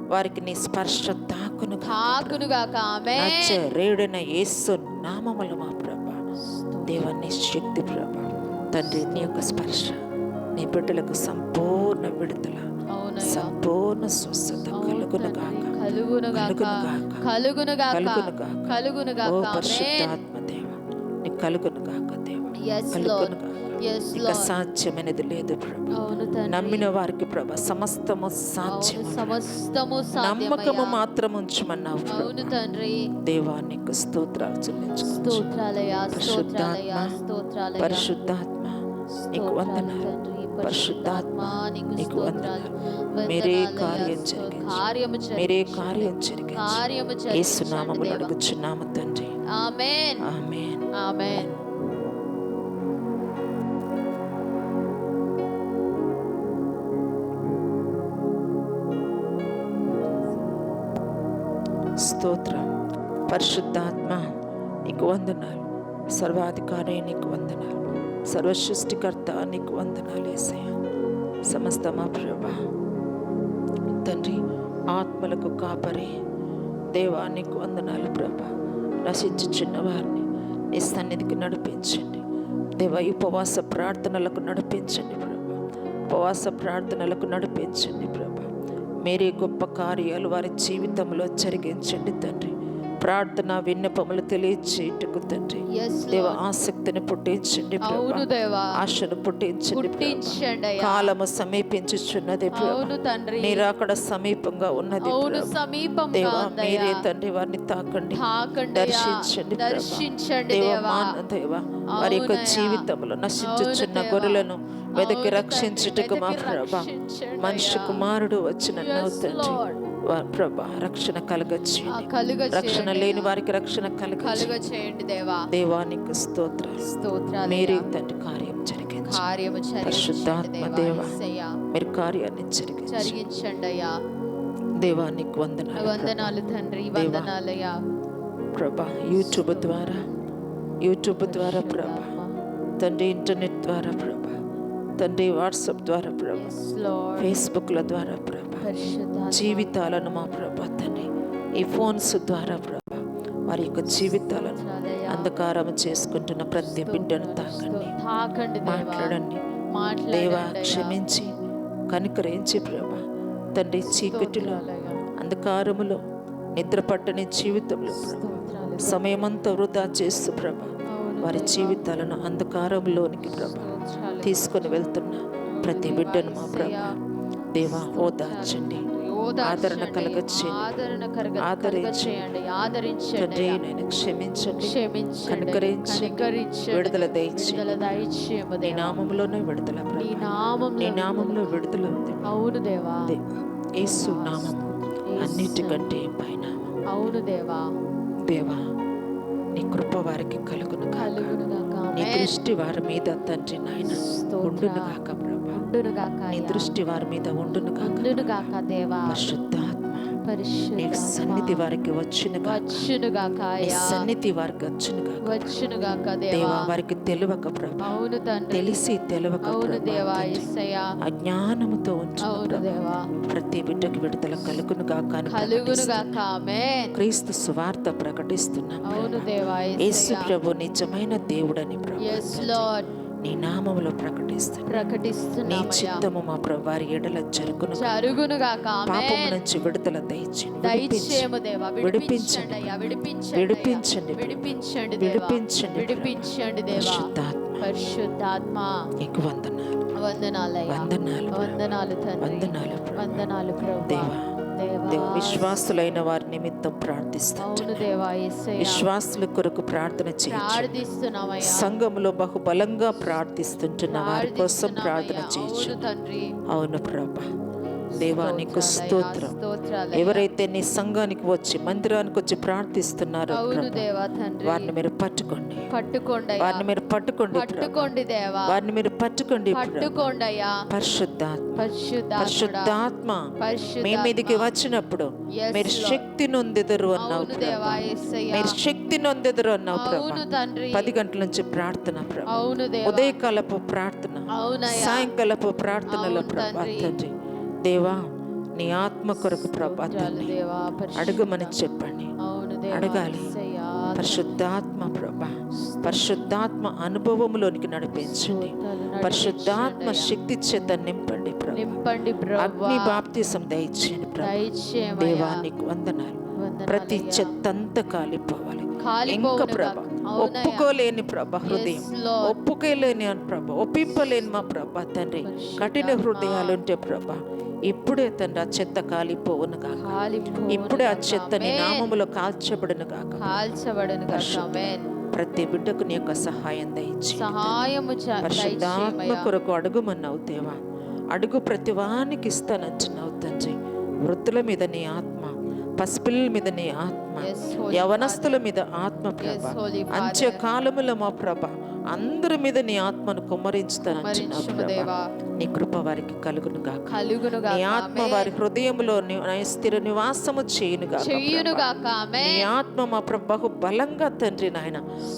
వారికి నీ స్పర్శ తాకును తాకునుగాక. ఆమేన్. రేడున యేసు నామములో మా ప్రభా. దేవాన్ని శక్తి ప్రభా తండ్రి నీ యొక్క స్పర్శ నీ బిడ్డలకు సంపూర్ణ విడుదల, అవునయ్యా. సంపూర్ణ స్వస్థత కలుగునుగాక, కలుగునుగాక. కలుగునుగాక. కలుగునుగాక. కలుగునుగాక. ఓ ఆమేన్. పరిశుద్ధాత్మ దేవ నీ కలుగునుగాక దేవ, Yes, Lord. కలుగునుగాక. Yes, ఇక Lord. సాధ్యమైనది లేదు ప్రభా. అవును తండ్రి. నమ్మిన వారికి ప్రభా సమస్తము అవును, సాధ్యము. సమస్తము నమ్మకము సాధ్యమయ్యా. మాత్రం ఉంచమన్నావు అవును ప్రభా. తండ్రి. దేవానికి స్తోత్రాలు చెల్లించుకోవచ్చు. స్తోత్రాలయ్యా, స్తోత్రాలయ్యా, పరిశుద్ధాత్మ స్తోత్రాలయ్యా. పరిశుద్ధాత్మ నీకు స్తోత్రాలు వందనాలు. తండ్రి. పరిశుద్ధాత్మ నీకు నీకు స్తోత్రాలు. వందనాలు. మీరే వందనాలయ్యా. కార్యం జరిగించు, కార్యము మీరే జరిగించండి. కార్యం జరిగించు. కార్యము యేసు జరిగించండి నామములో దేవా. అడుగుచున్నాము తండ్రి. ఆమేన్. ఆమేన్. ఆమేన్. స్తోత్రం. పరిశుద్ధాత్మ నీకు వందనాలు. సర్వాధికారి నీకు వందనాలు. సర్వసృష్టికర్త నీకు వందనాలు యేసయ్య. సమస్త మా ప్రభా తండ్రి ఆత్మలకు కాపరి దేవా నీకు వందనాలు ప్రభా. నశించుచున్న వారిని నీ సన్నిధికి నడిపించండి దేవా. ఈ ఉపవాస ప్రార్థనలకు నడిపించండి ప్రభా. ఉపవాస ప్రార్థనలకు నడిపించండి ప్రభా. మీరే గొప్ప కార్యాలు వారి జీవితంలో జరిగించండి తండ్రి. ప్రార్థన విన్నపములు తెలియచేయటకు తండ్రి Yes, దేవ Lord. ఆసక్తిని పుట్టించండి అవును ప్రభా. దేవా. ఆశను పుట్టించండి ప్రభా. పుట్టించండి అయ్యా. కాలము సమీపించుచున్నది అవును ప్రభా. తండ్రి. మీరు అక్కడ సమీపంగా ఉన్నది అవును, ప్రభా. సమీపంగా దేవా ఉందయ్యా. మీరే తండ్రి వారిని తాకండి, తాకండి అయ్యా. దర్శించండి ప్రభా. దర్శించండి దేవా దేవా. మాన దేవా వారి యొక్క అవునయ్యా. జీవితంలో నశించుచున్న అవును దేవా. గొర్రెలను వెదకి అవును తండ్రి. రక్షించుటకు మా వెదకి ప్రభా రక్షించండి మనిషి అయ్యా. కుమారుడు వచ్చిన Yes, తండ్రి Lord. ప్రభా రక్షణ కలగచ్చేయండి. కలుగ రక్షణ చేయండి లేని అయ్యా. వారికి రక్షణ కలుగ కలగచ్చేయండి. చేయండి దేవా. దేవానికి స్తోత్రాలు. స్తోత్రాలు మీరే అయ్యా. తండ్రి కార్యం జరిగించండి. కార్యము జరిగించండి పరిశుద్ధాత్మ దేవా. దేవా యేసయ్యా. మీరు కార్యాన్ని జరిగించండి. జరిగించండి అయ్యా. దేవానికి వందనాలు వందనాలు తండ్రి. దేవా. వందనాలయ్యా. ప్రభా. యూట్యూబ్ ద్వారా ప్రభా తండ్రి, ఇంటర్నెట్ ద్వారా ప్రభా తండ్రి, వాట్సాప్ ద్వారా ప్రభా, Yes, Lord. ఫేస్బుక్ల ద్వారా ప్రభా పరిశుద్ధాత్మ. జీవితాలను మా ప్రభా తండ్రి ఈ ఫోన్స్ ద్వారా ప్రభా వారి యొక్క జీవితాలను స్తోత్రాలయ్యా. అంధకారం చేసుకుంటున్న ప్రతి బిడ్డను తాకండి, తాకండి దేవా. మాట్లాడండి దేవా. మాట్లాడండి అయ్యా. క్షమించి కనికరించి ప్రభా తండ్రి చీకటిలో స్తోత్రాలయ్యా. అంధకారములో నిద్ర పట్టని జీవితంలో ప్రభా స్తోత్రాలు. సమయమంతా వృధా చేస్తూ ప్రభా అవును వారి దేవా. జీవితాలను అంధకారంలోనికి ప్రభా స్తోత్రాలు. తీసుకొని వెళ్తున్న ప్రతి బిడ్డను మా ప్రభా దేవా ఓదార్చండి, ఆదరణ కలగచేయండి. ఆదరించండి. ఆదరించండి తండ్రి అయ్యా. నేను క్షమించండి, క్షమించండి. కనికరించండి, కనికరించండి. విడుదల దయచేయండి. విడుదల దయచేయము నీ దేవా. నామములోనే విడుదల నీ ప్రభా. నామంలో నీ నామంలో విడుదల ఉంది అవును దేవా. దేవా. యేసు నామము అన్నిటికంటే పైనామం. అవును దేవా. దేవా నీ కృప వారికి కలుగును గాక. కలుగునుగాక. నీ ఆమేన్. దృష్టి వారి మీద తండ్రి నాయన స్తోత్రం. ఉండును గాక ప్రభా. ఉండునుగాక నీ అయ్యా. దృష్టి వారి మీద ఉండును గాక. ఉండునుగాక దేవా. పరిశుద్ధాత్మ నీ పరిశుద్ధాత్మ. సన్నిధి వారికి వచ్చును గాక. వచ్చునుగాక నీ అయ్యా. సన్నిధి వారికి వచ్చును గాక. వచ్చునుగాక దేవా దేవా. వారికి తెలియక ప్రభా, అవును తండ్రి. తెలిసి తెలియక అవును ప్రభా దేవా. తండ్రి, యేసయ్యా. అజ్ఞానముతో ఉంచును అవును ప్రభా. దేవా. ప్రతి బిడ్డకి విడుదల కలుగును గాక అని కలుగునుగాక. ప్రకటిస్తున్నాం. ఆమేన్. క్రీస్తు సువార్త ప్రకటిస్తున్నాం అవును ప్రభా. దేవా. యేసు యేసయ్యా. ప్రభు నిజమైన దేవుడని ప్రభా Yes, తండ్రి, Lord. నీ నామములో ప్రకటిస్తున్నాం. నీ ప్రకటిస్తున్నామయ్యా. చిత్తము మా ప్రభు వారి ఎడల జరుగును గాక. జరుగునుగాక. పాపము ఆమేన్. నుంచి విడుదల దయచేయండి. దయచేయము దేవా. విడిపించండి అయ్యా. విడిపించండి. విడిపించండి అయ్యా. విడిపించండి. విడిపించండి దేవా. విడిపించండి. విడిపించండి దేవా. పరిశుద్ధాత్మ పరిశుద్ధాత్మ. నీకు వందనాలు, వందనాలయ్యా. వందనాలు ప్రభు. వందనాలు తండ్రి. వందనాలు ప్రభు. వందనాలు ప్రభువా. దేవా దేవా. దేవ విశ్వాసులైన వారి నిమిత్తం ప్రార్థిస్తాం. అవును దేవా. యేసయ్యా. విశ్వాసుల కొరకు ప్రార్థన చేయించు. ప్రార్థిస్తున్నామయ్యా. సంఘములో బహుబలంగా ప్రార్థిస్తుంటున్న వారి కోసం ప్రార్థన ప్రార్థిస్తున్నామయ్యా. చేయొచ్చు. అవును తండ్రి. అవును ప్రభా దేవా నీకు స్తోత్రం. స్తోత్రాలయ్యా. ఎవరైతే నీ సంఘానికి వచ్చి మందిరానికి వచ్చి ప్రార్థిస్తున్నారో అవును ప్రభా, దేవా తండ్రి, వారిని మీరు పట్టుకోండి, పట్టుకోండి అయ్యా. వారిని మీరు పట్టుకోండి ప్రభా. పట్టుకోండి దేవా, వారిని మీరు పట్టుకోండి ప్రభా. పట్టుకోండి అయ్యా. పరిశుద్ధాత్మ, పరిశుద్ధాత్మ, పరిశుద్ధాత్మ మీ మీదికి వచ్చినప్పుడు Yes, మీరు Lord. శక్తి నొందెదరు అన్నావు అవును దేవా ప్రభా. యేసయ్యా. మీరు శక్తి నొందెదరు అన్నావు ప్రభా. అవును తండ్రి, 10 గంటల నుంచి ప్రార్థన ప్రభా, అవును దేవా, ఉదయకాలపు ప్రార్థన, అవునయ్యా. సాయంకాలపు ప్రార్థనల అవును ప్రభా తండ్రి. తండ్రి. దేవా నీ ఆత్మ కొరకు ప్రభా స్తోత్రాలు తండ్రి దేవా, అడుగుమని చెప్పండి. అవును దేవా అడగాలి. యేసయ్యా. పరిశుద్ధాత్మ ప్రభా, పరిశుద్ధాత్మ అనుభవములోనికి నడిపించండి. పరిశుద్ధాత్మ శక్తి చేత నింపండి ప్రభా. నింపండి ప్రభా, అగ్ని బాప్తిసం దయచేయండి ప్రభా. దయచేయమయ్యా. దేవా నీకు వందనాలు. ప్రతి వందనాలయ్యా. చెత్తంతా కాలిపోవాలి. కాలిపోవును ఇంకా ప్రభా గాక. అవునయ్యా. ఒప్పుకోలేని ప్రభా హృదయం, Yes, Lord. ఒప్పుకోలేని అని ప్రభా, ఒప్పింపలేని మా ప్రభా తండ్రి, కఠిన హృదయాలుంటే ప్రభా ఇప్పుడే తండ్రి ఆ చెత్త కాలిపోవును గాక. కాలిపోవును ఇప్పుడే ఆ గాక. చెత్తని ఆమేన్. నామములో కాల్చబడును గాక. కాల్చబడును గాక. పరిశుద్ధుడా, ఆమేన్. ప్రతి బిడ్డకు నీ యొక్క సహాయం దయచేయండి. సహాయము పరిశుద్ధాత్మ దయచేయమయ్యా. కొరకు అడుగుమన్నావు దేవా. అడుగు ప్రతి వానికి ఇస్తానంటున్నావు తండ్రి. వృద్ధుల మీద నీ ఆత్మ, పసిపిల్లల మీద నీ ఆత్మ, Yes, Holy యవనస్తుల మీద ఆత్మ ప్రభ, Yes, Holy Father. అంచె కాలములో మా ప్రభ అందరి మీద నీ ఆత్మను కుమ్మరించుతానంటున్నావు కుమ్మరించుము ప్రభ. దేవా. నీ కృప వారికి కలుగును గాక. కలుగును నీ గాక. ఆత్మ ఆమేన్. వారి హృదయములో స్థిర నివాసము చేయును గాక చెయ్యును ప్రభ. గాక. ఆమేన్. నీ ఆత్మ మా ప్రభు బహు బలంగా తండ్రి నాయన,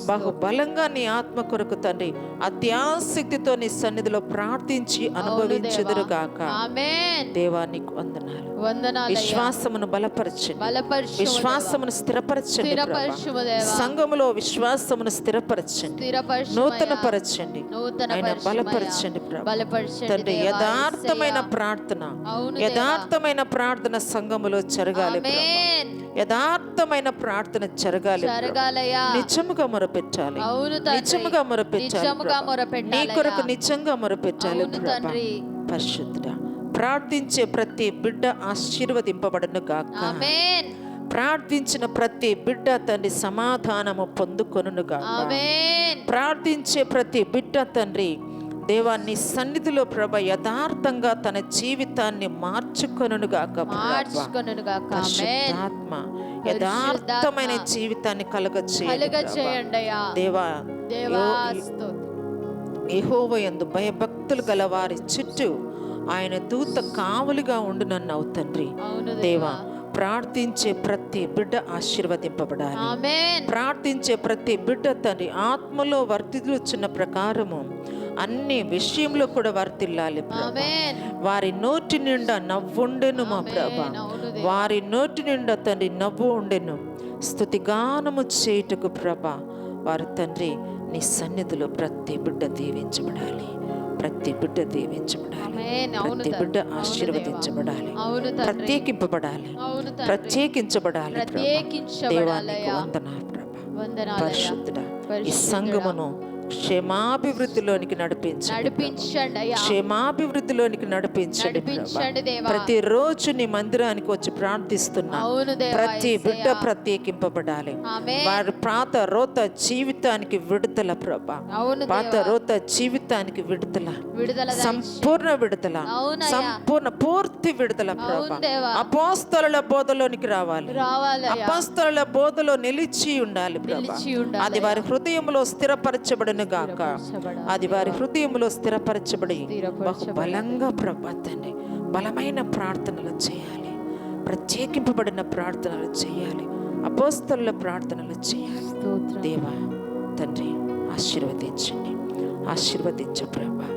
బహు బలంగా నీ ఆత్మ కొరకు తండ్రి అత్యాసక్తితో నీ సన్నిధిలో ప్రార్థించి అనుభవించుదురు గాక. ఆమేన్. దేవా నీకు వందనాలు. వందనాలయ్యా. విశ్వాసమును బలపరచండి, బలపరచుము దేవా. విశ్వాసమును స్థిరపరచండి ప్రభా. స్థిరపరచుము దేవా. సంఘములో విశ్వాసమును స్థిరపరచండి, స్థిరపరచుమయ్యా. నూతన పరచండి, నూతన ఆయన పరచుమయ్యా. బలపరచండి ప్రభా. బలపరచండి తండ్రి దేవా. యథార్థమైన యేసయ్యా. ప్రార్థన, అవును దేవా. యథార్థమైన ప్రార్థన సంఘములో జరగాలి ప్రభా. ఆమేన్. యథార్థమైన ప్రార్థన జరగాలి ప్రభా. జరగాలయ్యా. నిజముగా మొరపెట్టాలి, అవును తండ్రి. నిజముగా మొరపెట్టాలి నిజముగా ప్రభా. నీ మొరపెట్టాలయ్యా. కొరకు నిజంగా మొరపెట్టాలి అవును ప్రభా. తండ్రి. పరిశుద్ధుడా, ప్రార్థించే ప్రతి బిడ్డ ఆశీర్వదింపబడును గాక. ఆమేన్. ప్రార్థించిన ప్రతి బిడ్డ తండ్రి సమాధానము పొందుకొనును గాక. ఆమేన్. ప్రార్థించే ప్రతి బిడ్డ తండ్రి దేవా నీ సన్నిధిలో ప్రభ యథార్థంగా తన జీవితాన్ని మార్చుకొనును గాక ప్రభా. మార్చుకొనును గాక. ఆమేన్. పరిశుద్ధాత్మ యథార్థమైన జీవితాన్ని కలుగచేయండి అయ్యా. దేవా. దేవా స్తోత్రం. యెహోవా యందు భయభక్తులు గల వారి చుట్టూ ఆయన దూత కావలిగా ఉండునన్నావు తండ్రి. అవును దేవా, ప్రార్థించే ప్రతి బిడ్డ ఆశీర్వదింపబడాలి. ఆమేన్. ప్రార్థించే ప్రతి బిడ్డ తండ్రి ఆత్మలో వర్తిల్లుచున్న ప్రకారము అన్ని విషయంలో కూడా వర్తిల్లాలి ప్రభా. ఆమేన్. వారి నోటి నిండా నవ్వుండెను మా ప్రభా. ఆమేన్. అవును దేవా. వారి నోటి నిండా తండ్రి నవ్వు ఉండెను, స్తుతిగానము చేయుటకు ప్రభా. వారు తండ్రి నీ సన్నిధిలో ప్రతి బిడ్డ దీవించబడాలి, ప్రతి బిడ్డ దీవించబడాలి, ఆమేన్. అవును ప్రతి బిడ్డ తండ్రి. ఆశీర్వదించబడాలి, అవును తండ్రి. ప్రత్యేకింపబడాలి, అవును తండ్రి. ప్రత్యేకించబడాలి ప్రభా. ప్రత్యేకించబడాలయ్యా. దేవానికి వందనాలు ప్రభా. వందనాలయ్యా. పరిశుద్ధుడా, ఈ పరిశుద్ధుడా. సంఘమును క్షేమాభివృద్ధిలోనికి నడిపించండి ప్రభా. నడిపించండి అయ్యా. క్షేమాభివృద్ధిలోనికి నడిపించండి ప్రభా. నడిపించండి దేవా. ప్రతిరోజు నీ మందిరానికి వచ్చి ప్రార్థిస్తున్నా అవును దేవా. ప్రతి బిడ్డ యేసయ్యా. ప్రత్యేకింపబడాలి. ఆమేన్. వారి పాత రోత జీవితానికి విడుదల ప్రభా. అవును పాత దేవా. రోత జీవితానికి విడుదల, విడుదల దయచేయండి. సంపూర్ణ విడుదల, అవునయ్యా. సంపూర్ణ పూర్తి విడుదల ప్రభా. అవును దేవా. అపోస్తలుల బోధలోనికి రావాలి, రావాలయ్యా. అపోస్తలుల బోధలో నిలిచి ఉండాలి ప్రభా. నిలిచి ఉండాలి. అది వారి హృదయంలో స్థిరపరచబడును గాక. స్థిరపరచబడాలి. అది వారి హృదయంలో స్థిరపరచబడి స్థిరపరచబడాలి. బహు బలంగా ప్రభా తండ్రి బలమైన ప్రార్థనలు చేయాలి, ప్రత్యేకింపబడిన ప్రార్థనలు చేయాలి, అపోస్తలుల ప్రార్థనలు చేయాలి. స్తోత్రం. దేవా తండ్రి ఆశీర్వదించండి, ఆశీర్వదించు ప్రభా,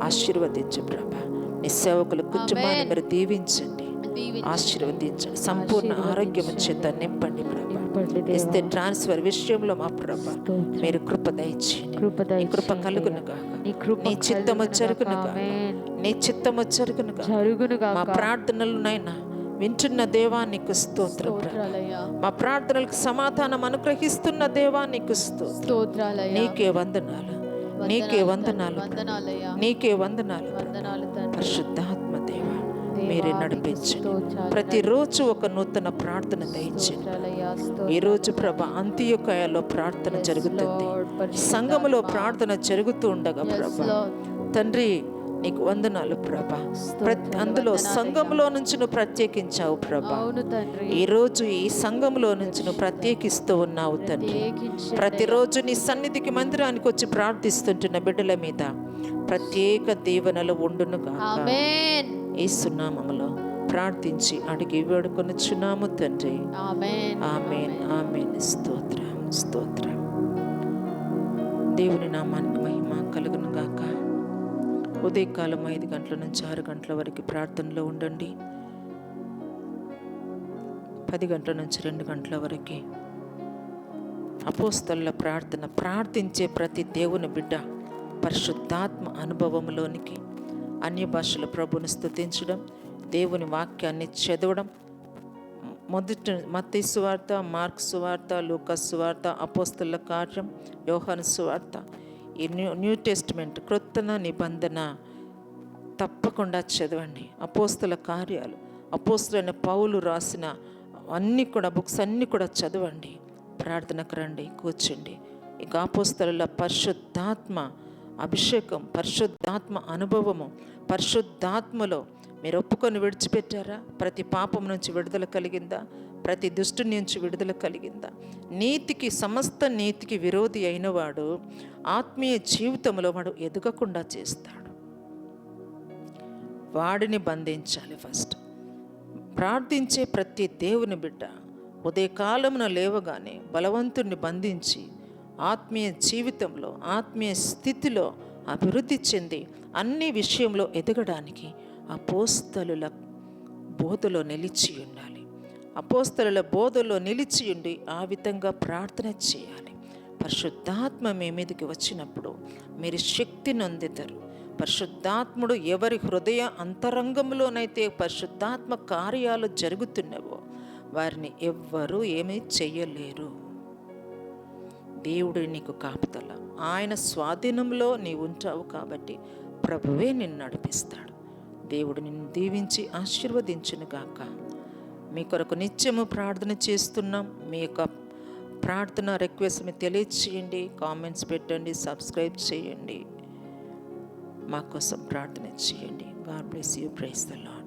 ఆశీర్వదించు ప్రభా. నీ సేవకుల కుటుంబాన్ని మీరు దీవించండి, దీవించండి. ఆశీర్వదించండి, సంపూర్ణ ఆరోగ్యం చేత నింపండి ప్రభా. ఇస్తే ట్రాన్స్ఫర్ విషయంలో మా ప్రభా మీరు కృప దయచేయండి. నీ కృప కలుగును గాక, నీ చిత్తము జరుగును గాక, నీ చిత్తము జరుగును గాక. మా ప్రార్థనలు నైనా వింటున్న దేవా నీకు స్తోత్రం ప్రభా. స్తోత్రాలయ్యా. మా ప్రార్థనలకు సమాధానం అనుగ్రహిస్తున్న దేవా నీకు స్తోత్రం. స్తోత్రాలయ్యా. నీకే వందనాలు, నీకే వందనాలు ప్రభా. వందనాలయ్యా. నీకే వందనాలు ప్రభా. వందనాలు తండ్రి. పరిశుద్ధాత్మ దేవా దేవా, మీరే నీకు నడిపించండి. స్తోత్రాలు ప్రతిరోజు ఒక నూతన ప్రార్థన దయచేయండి. స్తోత్రాలయ్యా. స్తోత్రాలు. ఈ రోజు ప్రభా అంత్యోదయలో ప్రార్థన జరుగుతుంది, Lord, పరిశుద్ధాత్మ. సంఘములో ప్రార్థన జరుగుతూ ఉండగా Yes, ప్రభా Lord. తండ్రి నీకు వందనాలు ప్రభా. అందులో సంఘంలో నుంచి నువ్వు ప్రత్యేకించావు ప్రభా. అవును తండ్రి, ఈ రోజు ఈ సంఘంలో నుంచి నువ్వు ప్రత్యేకిస్తూ ఉన్నావు తండ్రి. ప్రతిరోజు నీ సన్నిధికి మందిరానికి వచ్చి ప్రార్థిస్తుంటున్న బిడ్డల మీద ప్రత్యేక దీవెనలు ఉండును గాక. ఆమేన్. యేసు నామములో ప్రార్థించి అడిగి వేడుకొనుచున్నాము తండ్రి. ఆమేన్. ఆమేన్. ఆమేన్. స్తోత్రం, స్తోత్రం. దేవుని నామానికి మహిమ కలుగును గాక. ఉదయకాలం 5 గంటల నుంచి 6 గంటల వరకు ప్రార్థనలో ఉండండి. 10 గంటల నుంచి 2 గంటల వరకు అపోస్తలుల ప్రార్థన. ప్రార్థించే ప్రతి దేవుని బిడ్డ పరిశుద్ధాత్మ అనుభవంలోనికి అన్య భాషల ప్రభుని స్తుతించడం, దేవుని వాక్యాన్ని చదవడం. మొదటి మత్తయి సువార్త, మార్కు సువార్త, లూకా సువార్త, అపోస్తలుల కార్యం, యోహాను సువార్త, ఈ న్యూ టెస్టిమెంట్ క్రొత్త నిబంధన తప్పకుండా చదవండి. అపోస్తల కార్యాలు, అపోస్తలైన పౌలు రాసిన అన్నీ కూడా బుక్స్ అన్నీ కూడా చదవండి. ప్రార్థనకు రండి, కూర్చోండి. ఇక అపోస్తలుల పరిశుద్ధాత్మ అభిషేకం, పరిశుద్ధాత్మ అనుభవము, పరిశుద్ధాత్మలో మీరు ఒప్పుకొని విడిచిపెట్టారా? ప్రతి పాపం నుంచి విడుదల కలిగిందా? ప్రతి దుష్టుని నుంచి విడుదల కలిగిందా? నీతికి, సమస్త నీతికి విరోధి అయిన వాడు ఆత్మీయ జీవితంలో వాడు ఎదగకుండా చేస్తాడు. వాడిని బంధించాలి. ఫస్ట్ ప్రార్థించే ప్రతి దేవుని బిడ్డ ఉదయకాలమున లేవగానే బలవంతుడిని బంధించి ఆత్మీయ జీవితంలో, ఆత్మీయ స్థితిలో అభివృద్ధి చెంది అన్ని విషయంలో ఎదగడానికి అపోస్తలుల బోధలో నిలిచి ఉండాలి. అపోస్తలుల బోధలో నిలిచి ఉండి ఆ విధంగా ప్రార్థన చేయాలి. పరిశుద్ధాత్మ మీ మీదకి వచ్చినప్పుడు మీరు శక్తి నొందుతారు. పరిశుద్ధాత్ముడు ఎవరి హృదయ అంతరంగంలోనైతే పరిశుద్ధాత్మ కార్యాలు జరుగుతున్నవో వారిని ఎవ్వరూ ఏమీ చెయ్యలేరు. దేవుడు నీకు కాపుదల, ఆయన స్వాధీనంలో నీవు ఉంటావు కాబట్టి ప్రభువే నిన్ను నడిపిస్తాడు. దేవుడు నిన్ను దీవించి ఆశీర్వదించును గాక. మీ కొరకు నిత్యము ప్రార్థన చేస్తున్నాం. మీ యొక్క ప్రార్థన రిక్వెస్ట్ని తెలియచేయండి, కామెంట్స్ పెట్టండి, సబ్స్క్రైబ్ చేయండి, మా కోసం ప్రార్థన చేయండి. God bless you. Praise the lord.